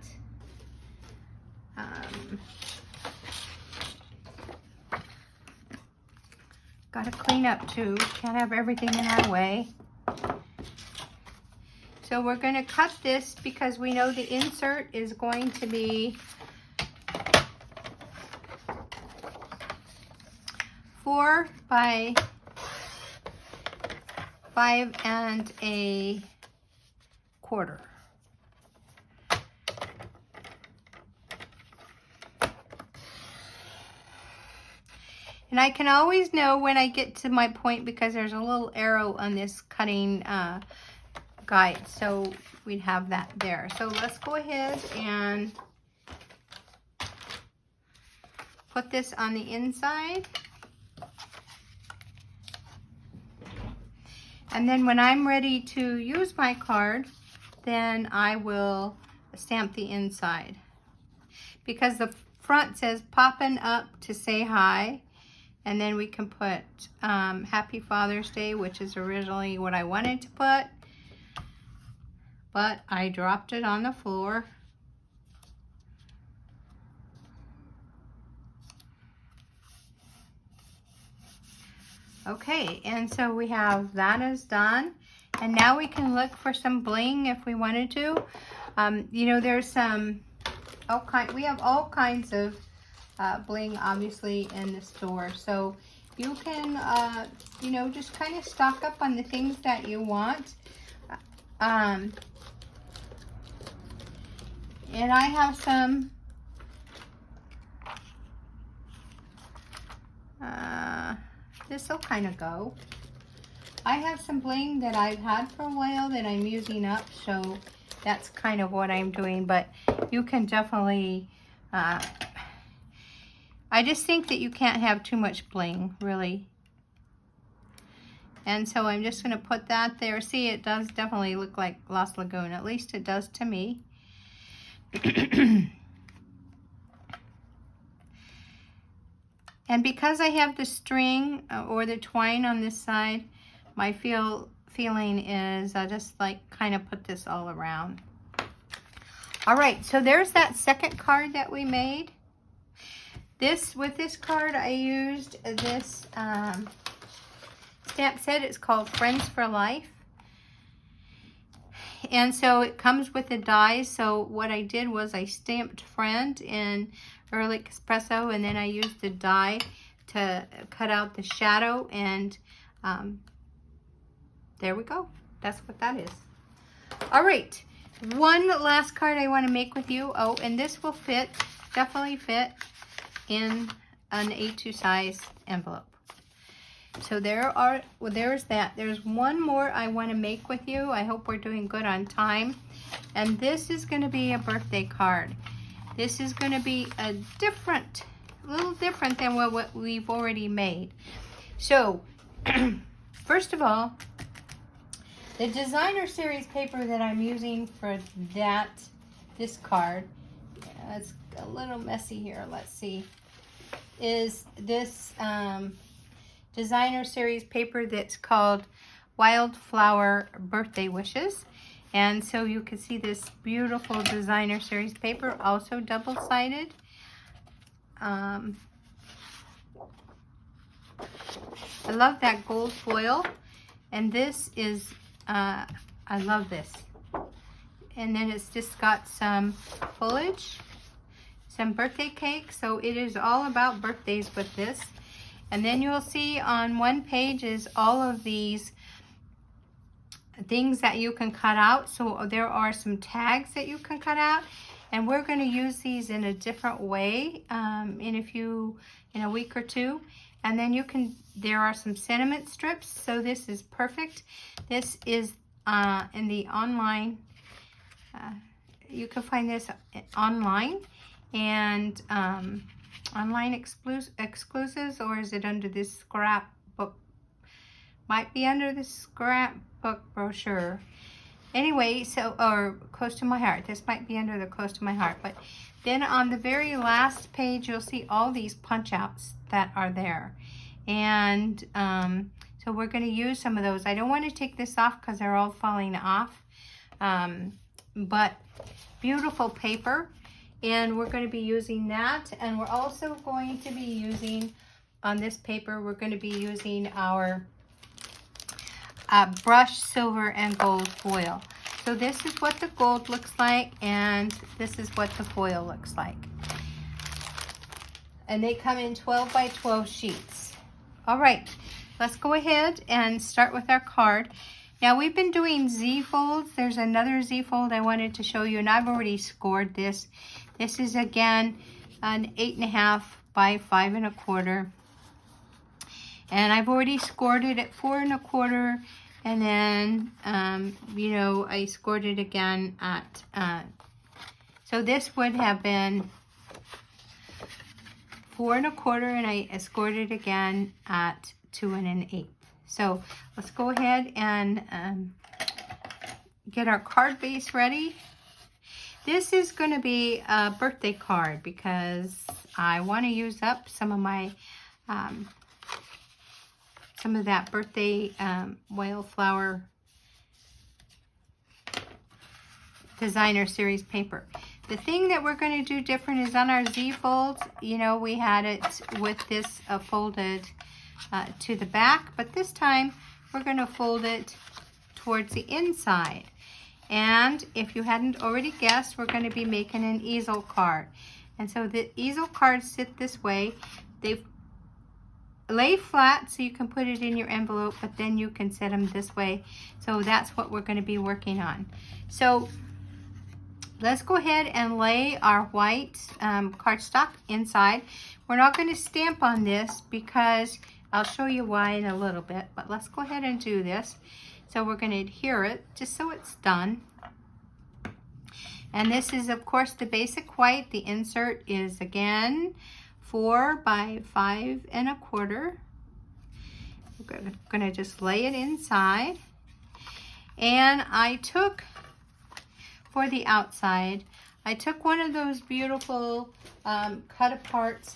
got to clean up too, can't have everything in our way. So we're going to cut this because we know the insert is going to be 4 by 5 1/4. And I can always know when I get to my point because there's a little arrow on this cutting guide. So we'd have that there. So let's go ahead and put this on the inside. And then when I'm ready to use my card, then I will stamp the inside. Because the front says popping up to say hi. And then we can put Happy Father's Day, which is originally what I wanted to put. But I dropped it on the floor. Okay, and so we have that is done. And now we can look for some bling if we wanted to. You know, there's some, we have all kinds of bling obviously in the store. So you can, you know, just kind of stock up on the things that you want. And I have some this will kind of go. I have some bling that I've had for a while that I'm using up, so that's kind of what I'm doing. But you can definitely, I just think that you can't have too much bling, really. And so I'm just going to put that there. See, it does definitely look like Lost Lagoon. At least it does to me. And because I have the string or the twine on this side, my feeling is I just like kind of put this all around. All right, so there's that second card that we made. With this card, I used this stamp set. It's called Friends for Life. And so it comes with the dies. So what I did was I stamped friend in Early Espresso, and then I used the die to cut out the shadow, and there we go. That's what that is. All right, one last card I want to make with you. Oh, and this will fit, definitely fit in an A2 size envelope. So there's that. There's one more I want to make with you. I hope we're doing good on time. And this is going to be a birthday card. This is going to be a little different than what we've already made. So, first of all, the designer series paper that I'm using for this card, it's a little messy here, let's see, is this designer series paper that's called Wildflower Birthday Wishes. And so you can see this beautiful designer series paper, also double-sided. I love that gold foil. And this is, I love this. And then it's just got some foliage, some birthday cake. So it is all about birthdays with this. And then you'll see on one page is all of these things that you can cut out. So there are some tags that you can cut out, and we're going to use these in a different way in a week or two. And then there are some sentiment strips, so this is perfect. This is in the online, you can find this online, and online exclusives, or is it under this scrapbook? Might be under the scrapbook brochure. Anyway, so, or Close to My Heart. This might be under the Close to My Heart. But then on the very last page, you'll see all these punch outs that are there. And so we're going to use some of those. I don't want to take this off because they're all falling off. But beautiful paper. And we're going to be using that. And we're also going to be using, on this paper, we're going to be using our brushed silver and gold foil. So this is what the gold looks like, and this is what the foil looks like. And they come in 12 by 12 sheets. All right, let's go ahead and start with our card. Now we've been doing Z folds. There's another Z fold I wanted to show you, and I've already scored this. This is again an 8.5 by 5 1/4. And I've already scored it at 4 1/4, and then, you know, I scored it again at, so this would have been 4 1/4, and I scored it again at 2 1/8. So let's go ahead and get our card base ready. This is going to be a birthday card because I want to use up some of my, some of that birthday wildflower designer series paper. The thing that we're going to do different is on our Z folds, you know, we had it with this folded to the back, but this time we're going to fold it towards the inside. And if you hadn't already guessed, we're going to be making an easel card. And so the easel cards sit this way. They lay flat so you can put it in your envelope, but then you can set them this way. So that's what we're going to be working on. So let's go ahead and lay our white cardstock inside. We're not going to stamp on this because I'll show you why in a little bit, but let's go ahead and do this. So we're going to adhere it just so it's done. And this is, of course, the basic white. The insert is, again, 4 by 5 1/4. We're going to just lay it inside. And I took, for the outside, I took one of those beautiful cut aparts.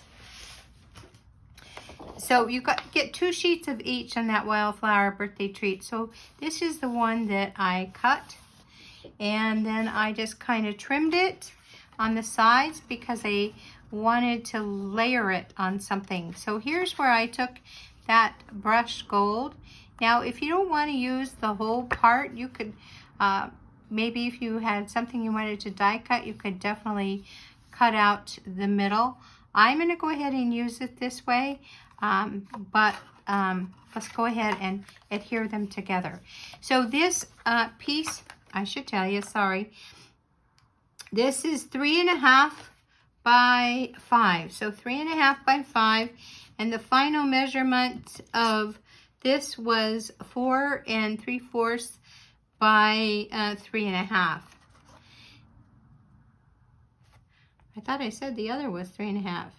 So you get 2 sheets of each on that wildflower birthday treat. So this is the one that I cut, and then I just kind of trimmed it on the sides because I wanted to layer it on something. So here's where I took that brushed gold. Now if you don't want to use the whole part, you could maybe if you had something you wanted to die cut, you could definitely cut out the middle. I'm going to go ahead and use it this way. Let's go ahead and adhere them together. So this piece, I should tell you, sorry, this is 3 1/2 by 5. So 3 1/2 by 5, and the final measurement of this was 4 3/4 by 3 1/2. I thought I said the other was 3 1/2.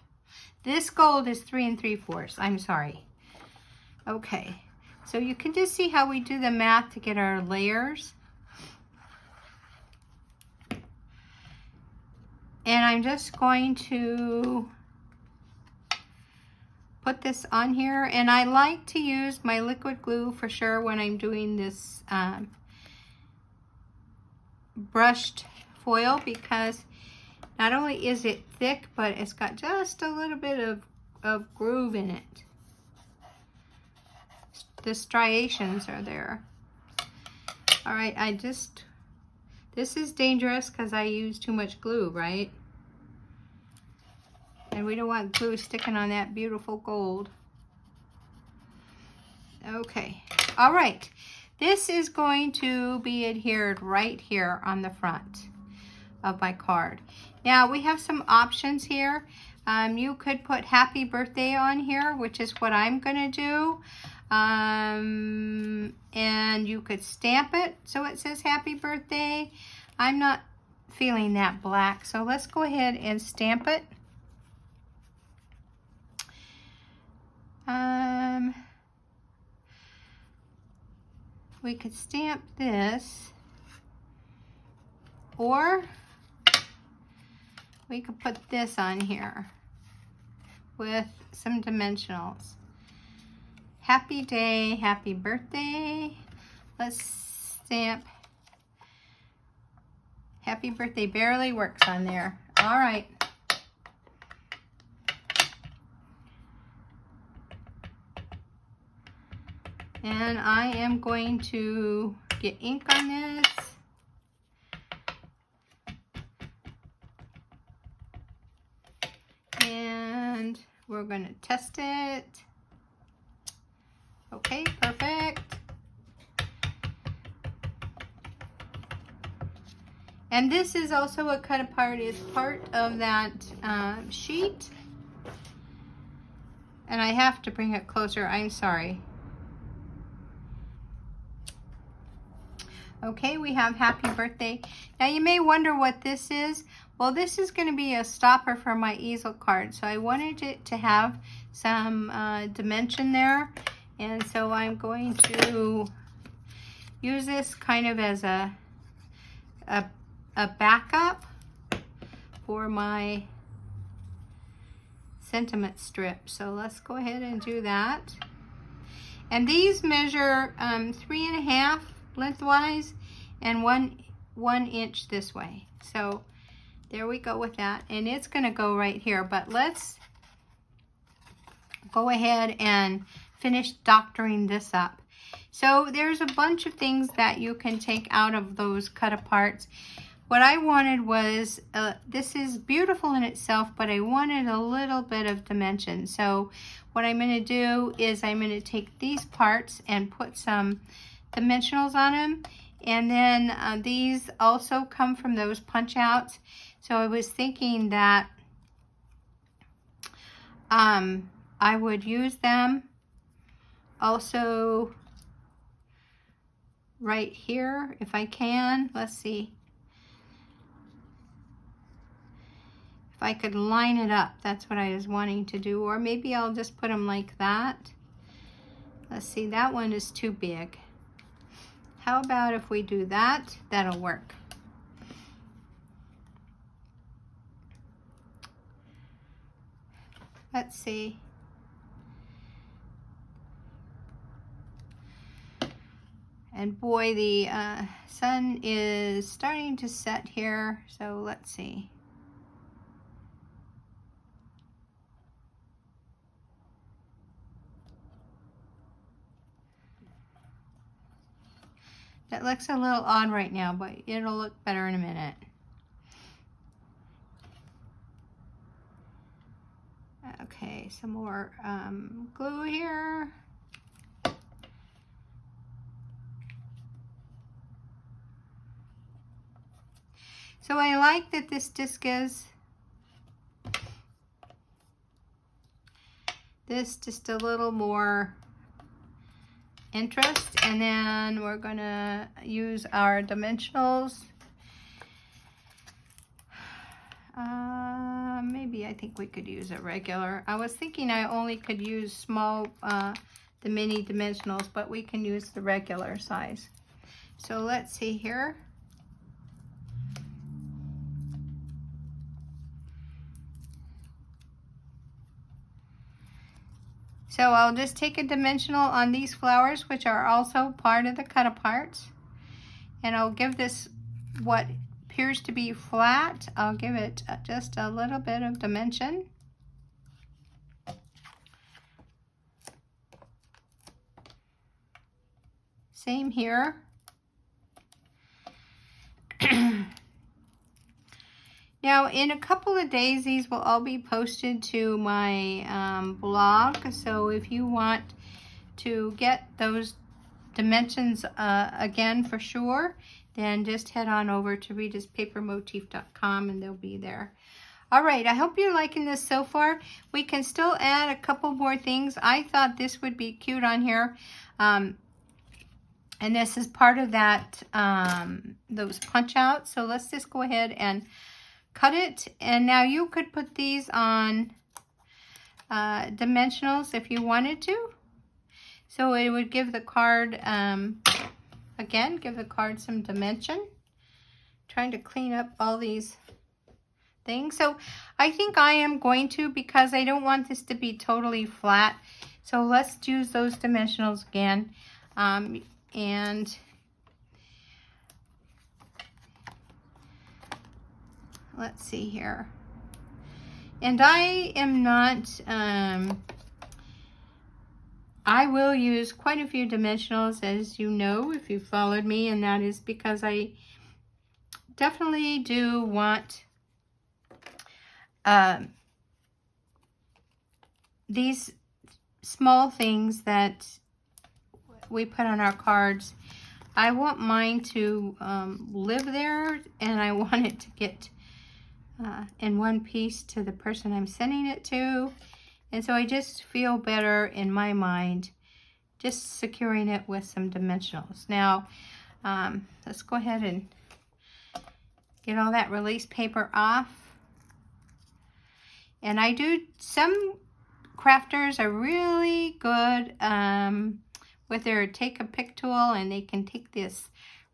This gold is 3 3/4. I'm sorry. Okay, so you can just see how we do the math to get our layers. And I'm just going to put this on here. And I like to use my liquid glue for sure when I'm doing this brushed foil, because not only is it thick, but it's got just a little bit of groove in it. The striations are there. All right, this is dangerous because I use too much glue, right? And we don't want glue sticking on that beautiful gold. Okay, all right. This is going to be adhered right here on the front of my card. Now we have some options here. You could put happy birthday on here, which is what I'm gonna do. And you could stamp it so it says happy birthday. I'm not feeling that black, so let's go ahead and stamp it. We could stamp this, or we could put this on here with some dimensionals. Happy day, happy birthday. Let's stamp happy birthday. Barely works on there. All right. And I am going to get ink on this. And we're going to test it. Okay, perfect. And this is also a cut apart. It's part of that sheet. And I have to bring it closer, I'm sorry. Okay, we have happy birthday. Now you may wonder what this is. Well, this is going to be a stopper for my easel card. So I wanted it to have some dimension there. And so I'm going to use this kind of as a backup for my sentiment strip. So let's go ahead and do that. And these measure 3.5 lengthwise and one inch this way. So there we go with that, and it's going to go right here. But let's go ahead and finish doctoring this up. So there's a bunch of things that you can take out of those cut aparts. What I wanted was, this is beautiful in itself, but I wanted a little bit of dimension. So what I'm going to do is I'm going to take these parts and put some dimensionals on them. And then these also come from those punch outs. So I was thinking that I would use them also right here if I can. Let's see if I could line it up. That's what I was wanting to do. Or maybe I'll just put them like that. Let's see, that one is too big. How about if we do that? That'll work. Let's see. And boy, the sun is starting to set here, so let's see. That looks a little odd right now, but it'll look better in a minute. Okay, some more glue here. So I like that this disc is just a little more interest, and then we're gonna use our dimensionals. Maybe I think we could use a regular. I was thinking I only could use small, the mini dimensionals, but we can use the regular size. So let's see here. So I'll just take a dimensional on these flowers, which are also part of the cut aparts, and I'll give this what appears to be flat. I'll give it just a little bit of dimension. Same here. Now, in a couple of days, these will all be posted to my blog. So if you want to get those dimensions again for sure, then just head on over to ritaspapermotif.com and they'll be there. All right, I hope you're liking this so far. We can still add a couple more things. I thought this would be cute on here. And this is part of that, those punch outs. So let's just go ahead and cut it. And now you could put these on dimensionals if you wanted to. So it would give the card, again, give the card some dimension. Trying to clean up all these things. So I think I am going to, because I don't want this to be totally flat. So let's use those dimensionals again. And let's see here. And I am not, I will use quite a few dimensionals, as you know, if you followed me, and that is because I definitely do want these small things that we put on our cards. I want mine to live there, and I want it to get in one piece to the person I'm sending it to. And so I just feel better in my mind just securing it with some dimensionals. Now, let's go ahead and get all that release paper off. And I do, some crafters are really good with their take a pick tool, and they can take this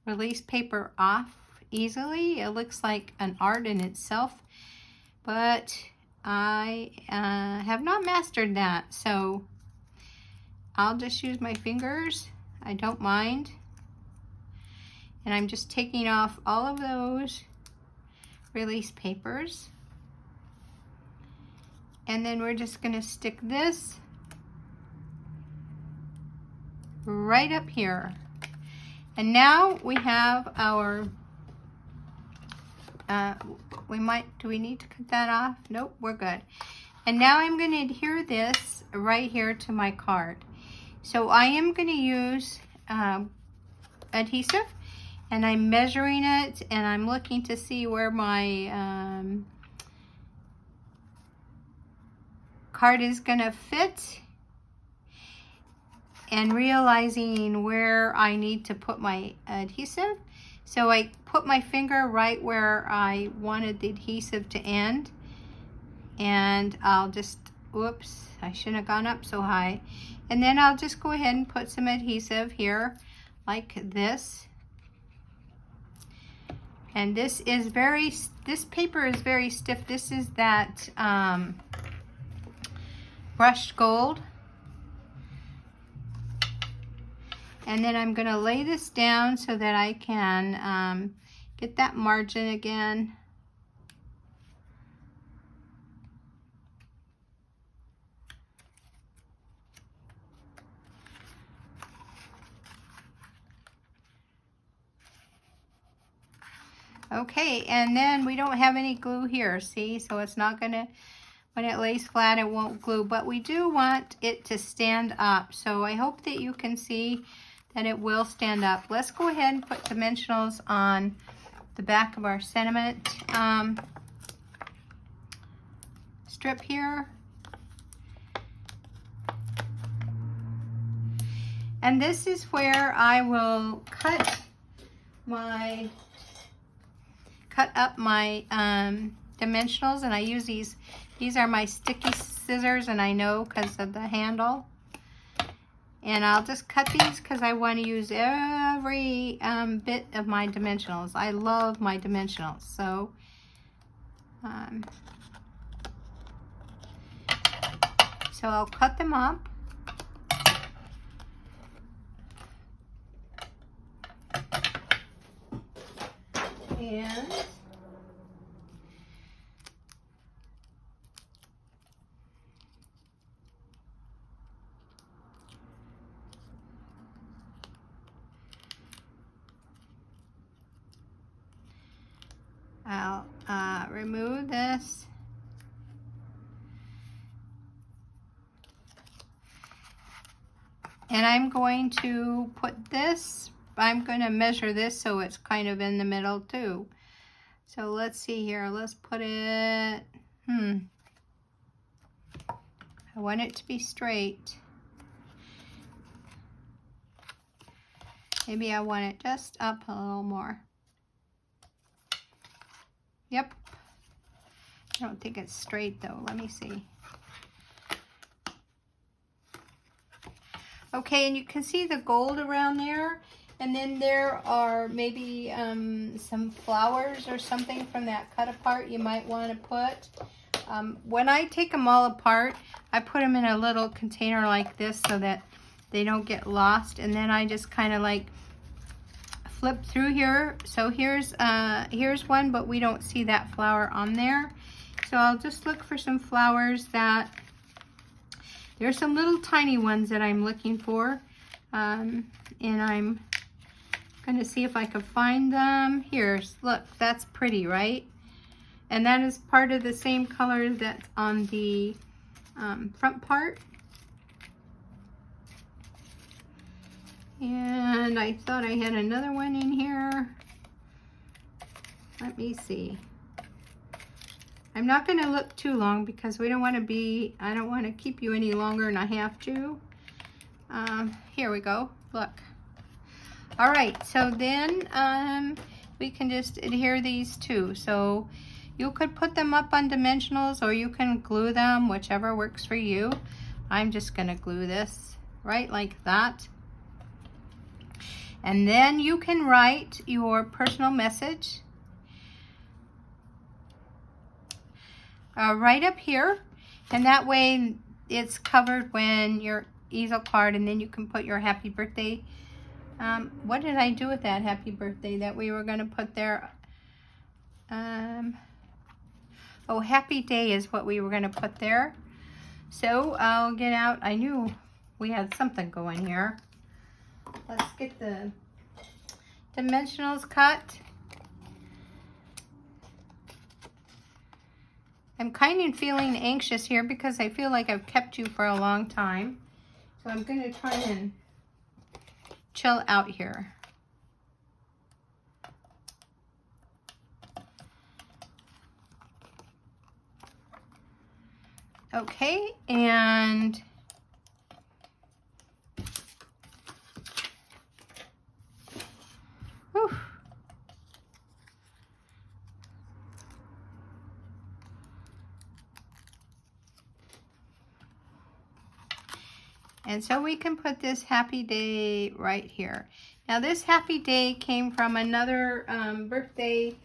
release paper off easily. It looks like an art in itself, but I have not mastered that, so I'll just use my fingers. I don't mind. And I'm just taking off all of those release papers. And then we're just going to stick this right up here. And now we have our, do we need to cut that off? Nope, we're good. And now I'm going to adhere this right here to my card. So I am going to use adhesive, and I'm measuring it, and I'm looking to see where my card is going to fit, and realizing where I need to put my adhesive. So I put my finger right where I wanted the adhesive to end, and I'll just, whoops, I shouldn't have gone up so high. And then I'll just go ahead and put some adhesive here like this. And this paper is very stiff. This is that brushed gold. And then I'm going to lay this down so that I can get that margin again. Okay, and then we don't have any glue here, see? So it's not gonna, when it lays flat, it won't glue, but we do want it to stand up. So I hope that you can see that it will stand up. Let's go ahead and put dimensionals on the back of our sentiment strip here. And this is where I will cut up my dimensionals, and I use these are my sticky scissors, and I know because of the handle. And I'll just cut these because I want to use every bit of my dimensionals. I love my dimensionals, so so I'll cut them up. And I'll remove this. And I'm going to put this, I'm going to measure this so it's kind of in the middle too. So let's see here, let's put it, I want it to be straight. Maybe I want it just up a little more. Yep. I don't think it's straight though, let me see. Okay, and you can see the gold around there. And then there are maybe some flowers or something from that cut apart you might want to put. When I take them all apart, I put them in a little container like this so that they don't get lost. And then I just kind of like flip through here. So here's one, but we don't see that flower on there. So I'll just look for some flowers that, there's some little tiny ones that I'm looking for. And I'm going to see if I can find them. Here, look, that's pretty, right? And that is part of the same color that's on the front part. And I thought I had another one in here. Let me see. I'm not going to look too long because we don't want to be, I don't want to keep you any longer than I have to. Here we go. Look. All right, so then we can just adhere these two. So you could put them up on dimensionals or you can glue them, whichever works for you. I'm just going to glue this right like that. And then you can write your personal message right up here, and that way it's covered when your easel card, and then you can put your happy birthday. What did I do with that happy birthday that we were going to put there? Oh, happy day is what we were going to put there. So I'll get out. I knew we had something going here. Let's get the dimensionals cut. I'm kind of feeling anxious here because I feel like I've kept you for a long time. So I'm going to try and chill out here. Okay, and whew. And so we can put this happy day right here. Now this happy day came from another birthday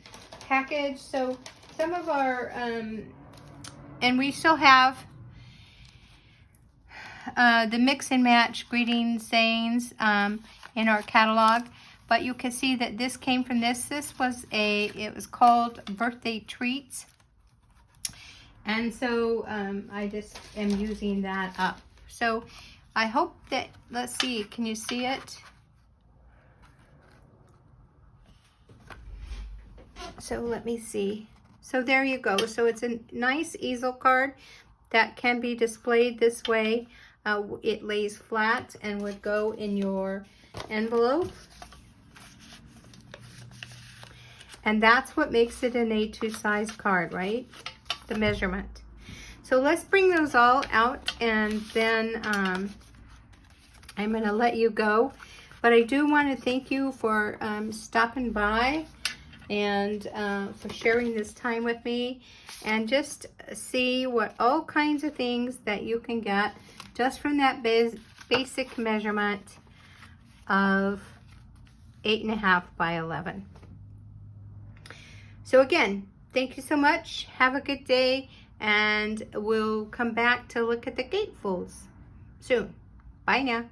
package. So some of our, and we still have the mix and match greeting sayings in our catalog. But you can see that this came from this. This was it was called Birthday Treats. And so I just am using that up. So I hope that, let's see, can you see it? So let me see. So there you go. So it's a nice easel card that can be displayed this way. It lays flat and would go in your envelope. And that's what makes it an A2 size card, right? The measurement. So let's bring those all out, and then I'm going to let you go. But I do want to thank you for stopping by and for sharing this time with me, and just see what all kinds of things that you can get just from that basic measurement of 8.5 by 11. So again, thank you so much. Have a good day, and we'll come back to look at the gatefolds soon. Bye now.